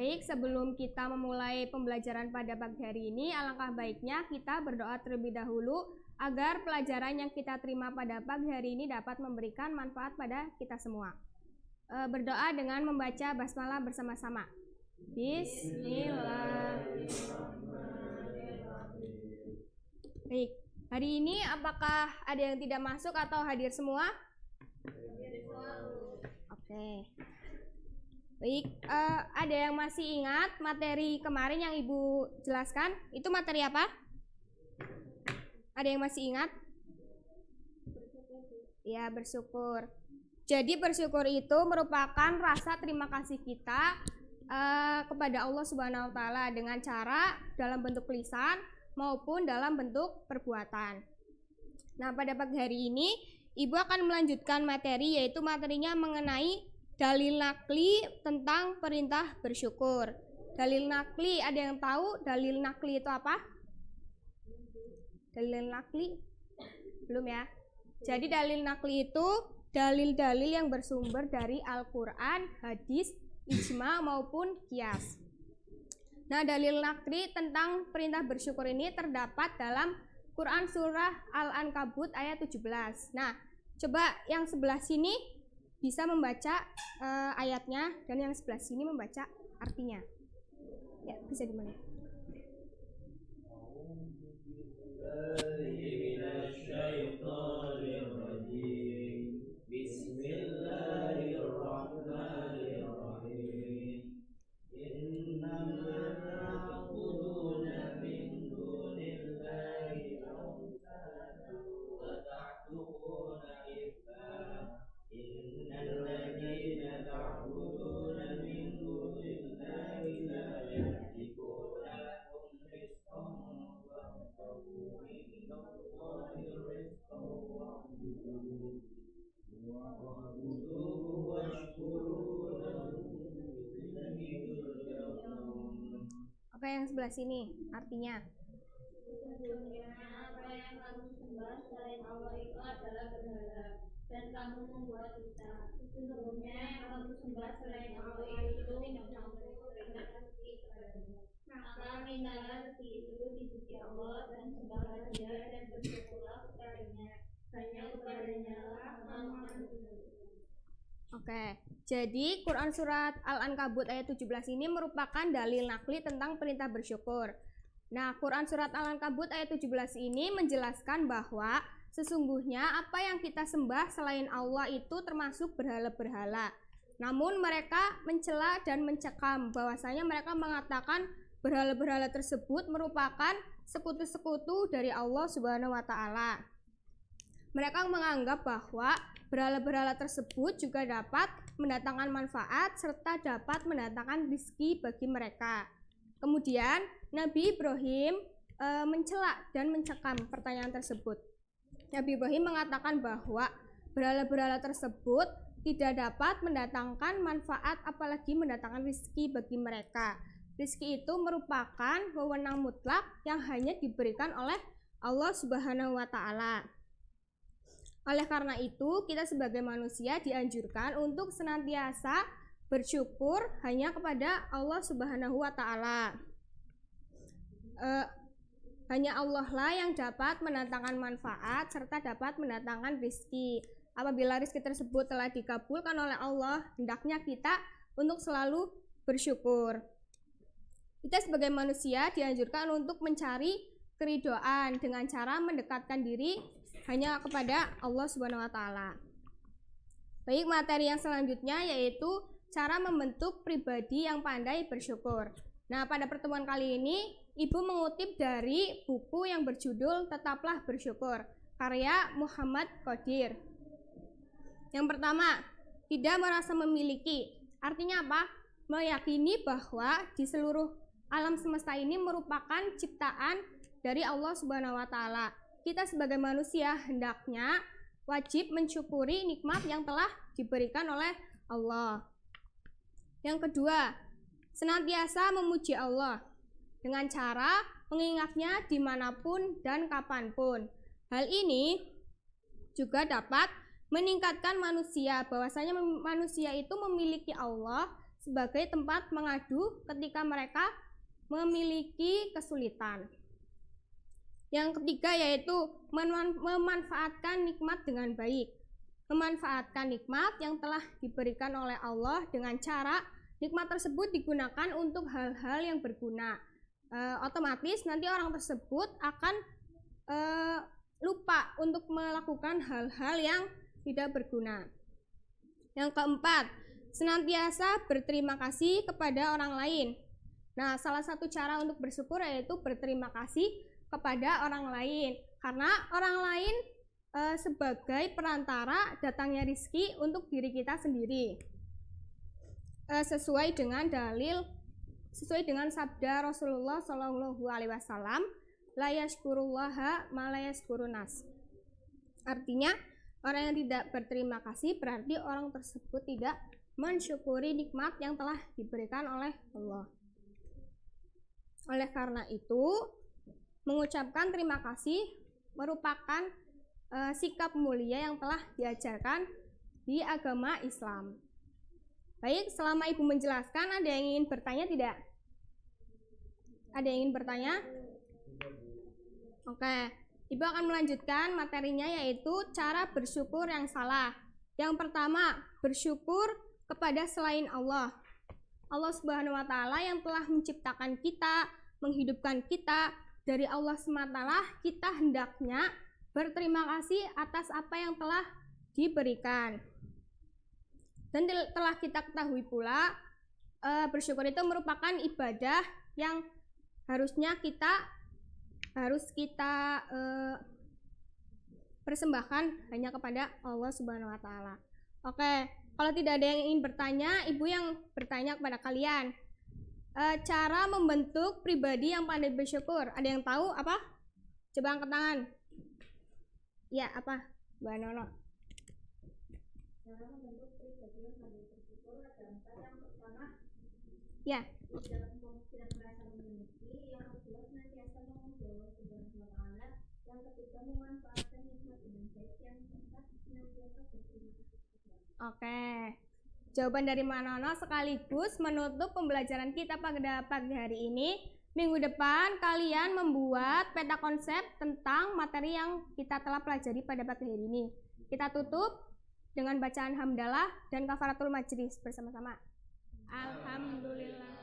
Baik, sebelum kita memulai pembelajaran pada pagi hari ini, alangkah baiknya kita berdoa terlebih dahulu agar pelajaran yang kita terima pada pagi hari ini dapat memberikan manfaat pada kita semua. Berdoa dengan membaca basmalah bersama-sama. Bismillahirrahmanirrahim. Baik, hari ini apakah ada yang tidak masuk atau hadir semua? Oke. Baik, ada yang masih ingat materi kemarin yang Ibu jelaskan? Itu materi apa? Ada yang masih ingat? Ya, bersyukur. Jadi bersyukur itu merupakan rasa terima kasih kita kepada Allah Subhanahu wa taala dengan cara dalam bentuk lisan maupun dalam bentuk perbuatan. Nah, pada pagi hari ini Ibu akan melanjutkan materi, yaitu materinya mengenai dalil nakli tentang perintah bersyukur. Dalil nakli, ada yang tahu dalil nakli itu apa? Dalil nakli? Belum ya? Jadi dalil nakli itu dalil-dalil yang bersumber dari Al-Quran, hadis, ijma maupun qiyas. Nah, dalil nakli tentang perintah bersyukur ini terdapat dalam Quran surah Al-Ankabut ayat 17. Nah, coba yang sebelah sini bisa membaca ayatnya dan yang sebelah sini membaca artinya. Ya, bisa dimulai. Oke, yang sebelah sini artinya. Sesungguhnya apa yang kamu sembah selain Allah itu adalah berhala, dan kamu membuat dusta. Sesungguhnya yang kamu sembah selain Allah itu tidak mampu memberikan rezeki kepadanya. Maka mintalah rezeki itu di sisi Allah dan sembahlah Dia dan bersyukurlah kepadanya. Hanya kepadanya lah kamu akan kembali. Oke, jadi Quran surat Al-Ankabut ayat 17 ini merupakan dalil nakli tentang perintah bersyukur. Nah, Quran surat Al-Ankabut ayat 17 ini menjelaskan bahwa sesungguhnya apa yang kita sembah selain Allah itu termasuk berhala-berhala. Namun mereka mencela dan mencekam bahwasanya mereka mengatakan berhala-berhala tersebut merupakan sekutu-sekutu dari Allah Subhanahu wa taala. Mereka menganggap bahwa berhala-berhala tersebut juga dapat mendatangkan manfaat serta dapat mendatangkan rezeki bagi mereka. Kemudian Nabi Ibrahim mencela dan mencekam pertanyaan tersebut. Nabi Ibrahim mengatakan bahwa berhala-berhala tersebut tidak dapat mendatangkan manfaat apalagi mendatangkan rezeki bagi mereka. Rezeki itu merupakan wewenang mutlak yang hanya diberikan oleh Allah Subhanahu wa taala. Oleh karena itu, kita sebagai manusia dianjurkan untuk senantiasa bersyukur hanya kepada Allah Subhanahu wa taala. Hanya Allah lah yang dapat mendatangkan manfaat serta dapat mendatangkan rezeki. Apabila rezeki tersebut telah dikabulkan oleh Allah, hendaknya kita untuk selalu bersyukur. Kita sebagai manusia dianjurkan untuk mencari keridhaan dengan cara mendekatkan diri hanya kepada Allah Subhanahu wa taala. Baik, materi yang selanjutnya yaitu cara membentuk pribadi yang pandai bersyukur. Nah, pada pertemuan kali ini Ibu mengutip dari buku yang berjudul Tetaplah Bersyukur, karya Muhammad Qadir. Yang pertama, tidak merasa memiliki. Artinya apa? Meyakini bahwa di seluruh alam semesta ini merupakan ciptaan dari Allah Subhanahu wa taala. Kita sebagai manusia hendaknya wajib mensyukuri nikmat yang telah diberikan oleh Allah. Yang kedua, senantiasa memuji Allah dengan cara mengingatnya dimanapun dan kapanpun. Hal ini juga dapat meningkatkan manusia, bahwasanya manusia itu memiliki Allah sebagai tempat mengadu ketika mereka memiliki kesulitan. Yang ketiga yaitu memanfaatkan nikmat dengan baik. Memanfaatkan nikmat yang telah diberikan oleh Allah dengan cara nikmat tersebut digunakan untuk hal-hal yang berguna. Otomatis nanti orang tersebut akan lupa untuk melakukan hal-hal yang tidak berguna. Yang keempat, senantiasa berterima kasih kepada orang lain. Nah, salah satu cara untuk bersyukur yaitu berterima kasih kepada orang lain, karena orang lain sebagai perantara datangnya rizki untuk diri kita sendiri, sesuai dengan sabda Rasulullah SAW, la yashkurullaha ma la yashkurunas. Artinya orang yang tidak berterima kasih berarti orang tersebut tidak mensyukuri nikmat yang telah diberikan oleh Allah. Oleh karena itu, mengucapkan terima kasih merupakan sikap mulia yang telah diajarkan di agama Islam. Baik, selama Ibu menjelaskan, ada yang ingin bertanya tidak? Ada yang ingin bertanya? Oke, Ibu akan melanjutkan materinya yaitu cara bersyukur yang salah. Yang pertama, bersyukur kepada selain Allah. Allah Subhanahu wa Ta'ala yang telah menciptakan kita, menghidupkan kita. Dari Allah SWT kita hendaknya berterima kasih atas apa yang telah diberikan. Dan telah kita ketahui pula, bersyukur itu merupakan ibadah yang harusnya kita persembahkan hanya kepada Allah Subhanahu wa Ta'ala. Oke, kalau tidak ada yang ingin bertanya, Ibu yang bertanya kepada kalian. Cara membentuk pribadi yang pandai bersyukur. Ada yang tahu apa? Coba angkat tangan. Ya, apa? Mbak Nono. Cara membentuk pribadi yang pandai bersyukur ada 4. Yang pertama, ya, tidak merasa memiliki. Yang kedua, senantiasa memuji Allah Subhanahu wa Ta'ala. Yang ketiga, memanfaatkan nikmat dengan baik. Yang keempat, senantiasa berterima kasih. Oke. Jawaban dari Manono sekaligus menutup pembelajaran kita pada pagi hari ini. Minggu depan kalian membuat peta konsep tentang materi yang kita telah pelajari pada pagi hari ini. Kita tutup dengan bacaan hamdalah dan kafaratul majlis bersama-sama. Alhamdulillah.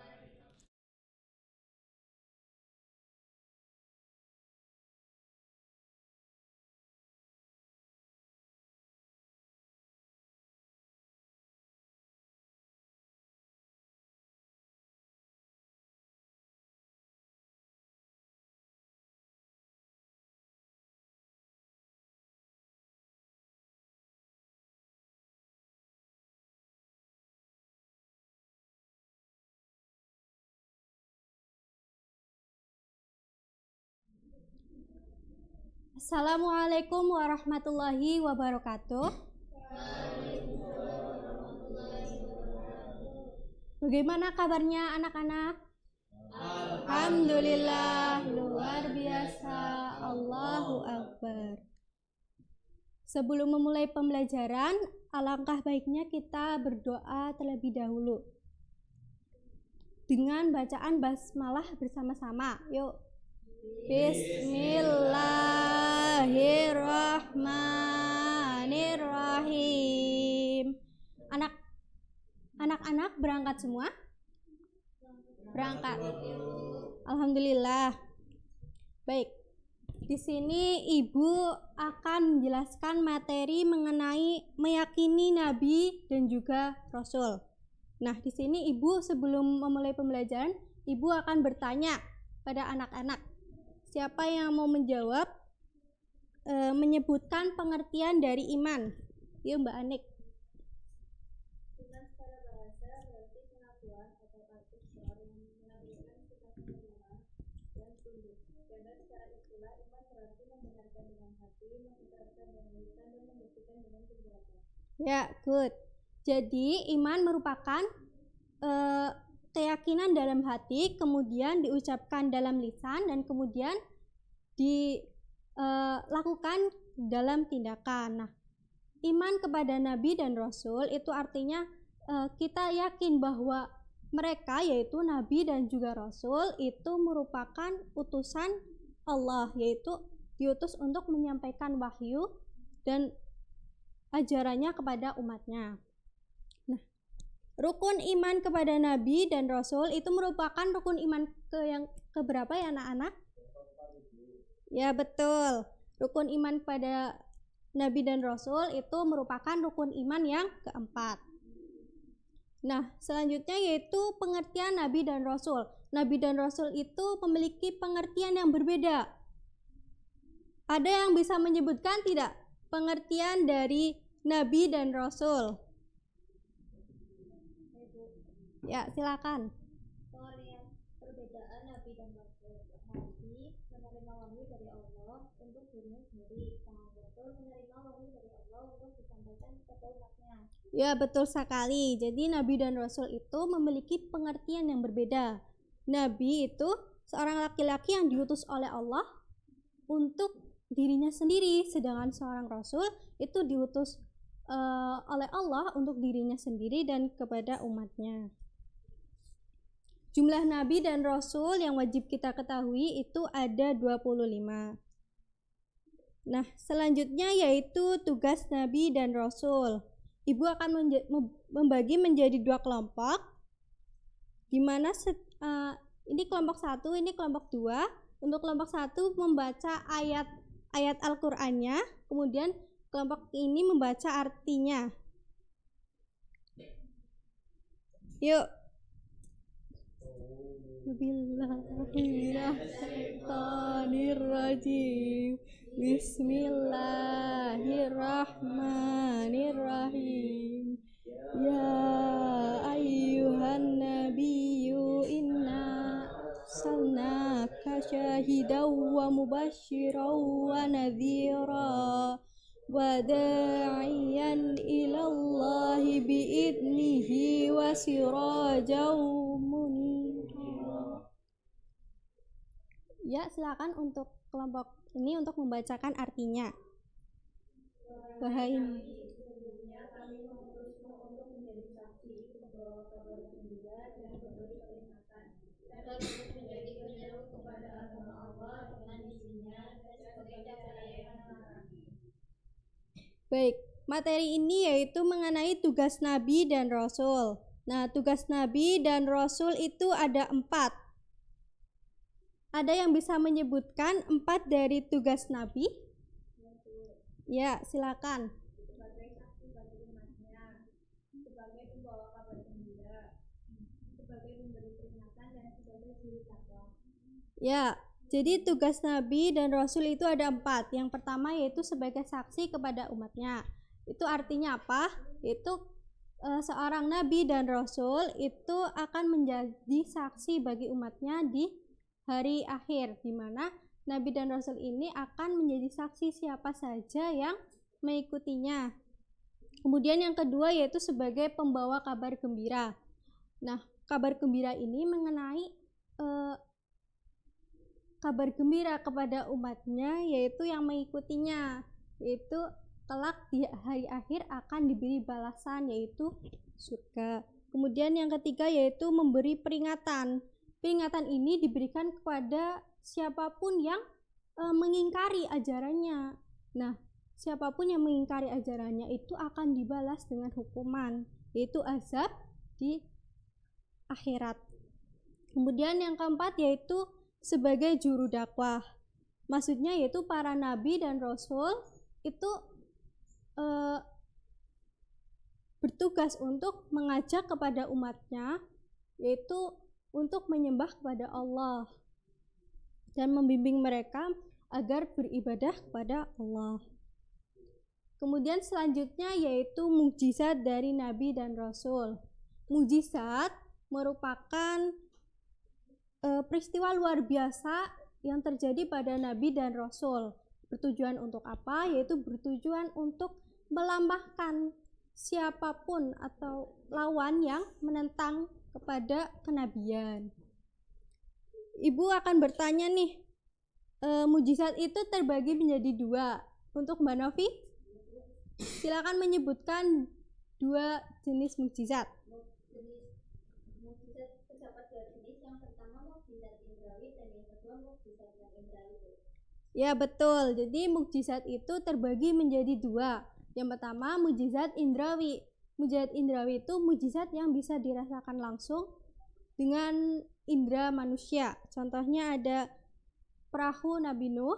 Assalamualaikum warahmatullahi wabarakatuh. Bagaimana kabarnya anak-anak? Alhamdulillah, luar biasa. Allahu Akbar. Sebelum memulai pembelajaran, alangkah baiknya kita berdoa terlebih dahulu dengan bacaan basmalah bersama-sama. Yuk. Bismillahirrahmanirrahim. Anak-anak berangkat semua? Berangkat. Alhamdulillah. Baik. Di sini Ibu akan menjelaskan materi mengenai meyakini nabi dan juga rasul. Nah, di sini Ibu sebelum memulai pembelajaran, Ibu akan bertanya pada anak-anak. Siapa yang mau menjawab, menyebutkan pengertian dari iman? Yuk Mbak Anik. Iman secara bahasa berarti pengakuan atau arti besar yang menampilkan sifat menerima dan tunduk. Dan secara istilah, iman berarti membenarkan dengan hati, mengungkapkan dengan lisan, dan membuktikan dengan perbuatan. Ya, good. Jadi iman merupakan keyakinan dalam hati, kemudian diucapkan dalam lisan, dan kemudian dilakukan dalam tindakan. Nah, iman kepada nabi dan rasul itu artinya kita yakin bahwa mereka yaitu nabi dan juga rasul itu merupakan utusan Allah, yaitu diutus untuk menyampaikan wahyu dan ajarannya kepada umatnya. Nah, rukun iman kepada nabi dan rasul itu merupakan rukun iman yang keberapa ya anak-anak? Ya betul, rukun iman kepada nabi dan rasul itu merupakan rukun iman yang keempat. Nah, selanjutnya yaitu pengertian nabi dan rasul. Nabi dan rasul itu memiliki pengertian yang berbeda. Ada yang bisa menyebutkan tidak pengertian dari nabi dan rasul? Ya, silakan. Perbedaan nabi dan rasul. Nabi menerima wahyu dari Allah untuk dirinya sendiri, sedangkan rasul menerima wahyu dari Allah untuk disampaikan kepada umatnya. Ya, betul sekali. Jadi nabi dan rasul itu memiliki pengertian yang berbeda. Nabi itu seorang laki-laki yang diutus oleh Allah untuk dirinya sendiri, sedangkan seorang rasul itu diutus oleh Allah untuk dirinya sendiri dan kepada umatnya. Jumlah nabi dan rasul yang wajib kita ketahui itu ada 25. Nah, selanjutnya yaitu tugas nabi dan rasul. Ibu akan membagi menjadi 2 kelompok, di mana ini kelompok 1, ini kelompok 2. Untuk kelompok 1 membaca ayat Al-Qur'annya, kemudian kelompok ini membaca artinya. Yuk. Bismillahirrahmanirrahim. Bismillahirrahmanirrahim. Ya ayyuhan nabiyyu inna arsalnaka syahidaw wa mubasysyiran wa nadhira wa da'iyan ilallahi bi'idnihi wa sirajaw munira. Ya, silakan untuk kelompok ini untuk membacakan artinya. Bahaya. Baik, materi ini yaitu mengenai tugas nabi dan rasul. Nah, tugas nabi dan rasul itu ada 4. Ada yang bisa menyebutkan 4 dari tugas nabi? Ya, silakan. Sebagai saksi bagi umatnya, sebagai pembawa kabar gembira, sebagai pemberi peringatan, dan sebagai juru dakwah. Ya, jadi tugas nabi dan rasul itu ada 4. Yang pertama yaitu sebagai saksi kepada umatnya. Itu artinya apa? Itu seorang nabi dan rasul itu akan menjadi saksi bagi umatnya di hari akhir, di mana nabi dan rasul ini akan menjadi saksi siapa saja yang mengikutinya. Kemudian yang kedua yaitu sebagai pembawa kabar gembira. Nah, kabar gembira ini mengenai kabar gembira kepada umatnya, yaitu yang mengikutinya, yaitu kelak di hari akhir akan diberi balasan, yaitu surga. Kemudian yang ketiga yaitu memberi peringatan. Peringatan ini diberikan kepada siapapun yang mengingkari ajarannya. Nah, siapapun yang mengingkari ajarannya itu akan dibalas dengan hukuman, yaitu azab di akhirat. Kemudian yang keempat yaitu sebagai juru dakwah. Maksudnya yaitu para nabi dan rasul itu bertugas untuk mengajak kepada umatnya, yaitu untuk menyembah kepada Allah dan membimbing mereka agar beribadah kepada Allah. Kemudian selanjutnya yaitu mukjizat dari nabi dan rasul. Mukjizat merupakan peristiwa luar biasa yang terjadi pada nabi dan rasul. Bertujuan untuk apa? Yaitu bertujuan untuk melambahkan siapapun atau lawan yang menentang kepada kenabian. Ibu akan bertanya nih, mukjizat itu terbagi menjadi 2. Untuk Mbak Novi, silakan menyebutkan 2 jenis mukjizat. Mukjizat terdapat dua jenis. Yang pertama mukjizat indrawi dan yang kedua mukjizat non indrawi. Ya betul, jadi mukjizat itu terbagi menjadi dua. Yang pertama mukjizat indrawi. Mukjizat indrawi itu mukjizat yang bisa dirasakan langsung dengan indera manusia. Contohnya ada perahu Nabi Nuh,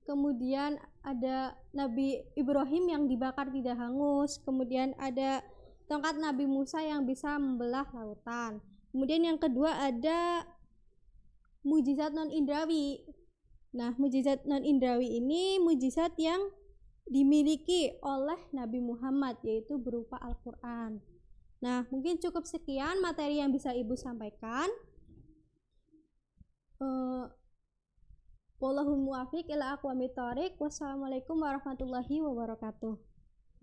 kemudian ada Nabi Ibrahim yang dibakar tidak hangus, kemudian ada tongkat Nabi Musa yang bisa membelah lautan. Kemudian yang kedua ada mukjizat non indrawi. Nah, mukjizat non indrawi ini mukjizat yang dimiliki oleh Nabi Muhammad, yaitu berupa Al-Quran. Nah, mungkin cukup sekian materi yang bisa Ibu sampaikan. Wallahul muwaffiq ila aqwamit thoriq. Wassalamualaikum warahmatullahi wabarakatuh.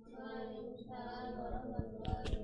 Waalaikumsalam warahmatullahi wabarakatuh.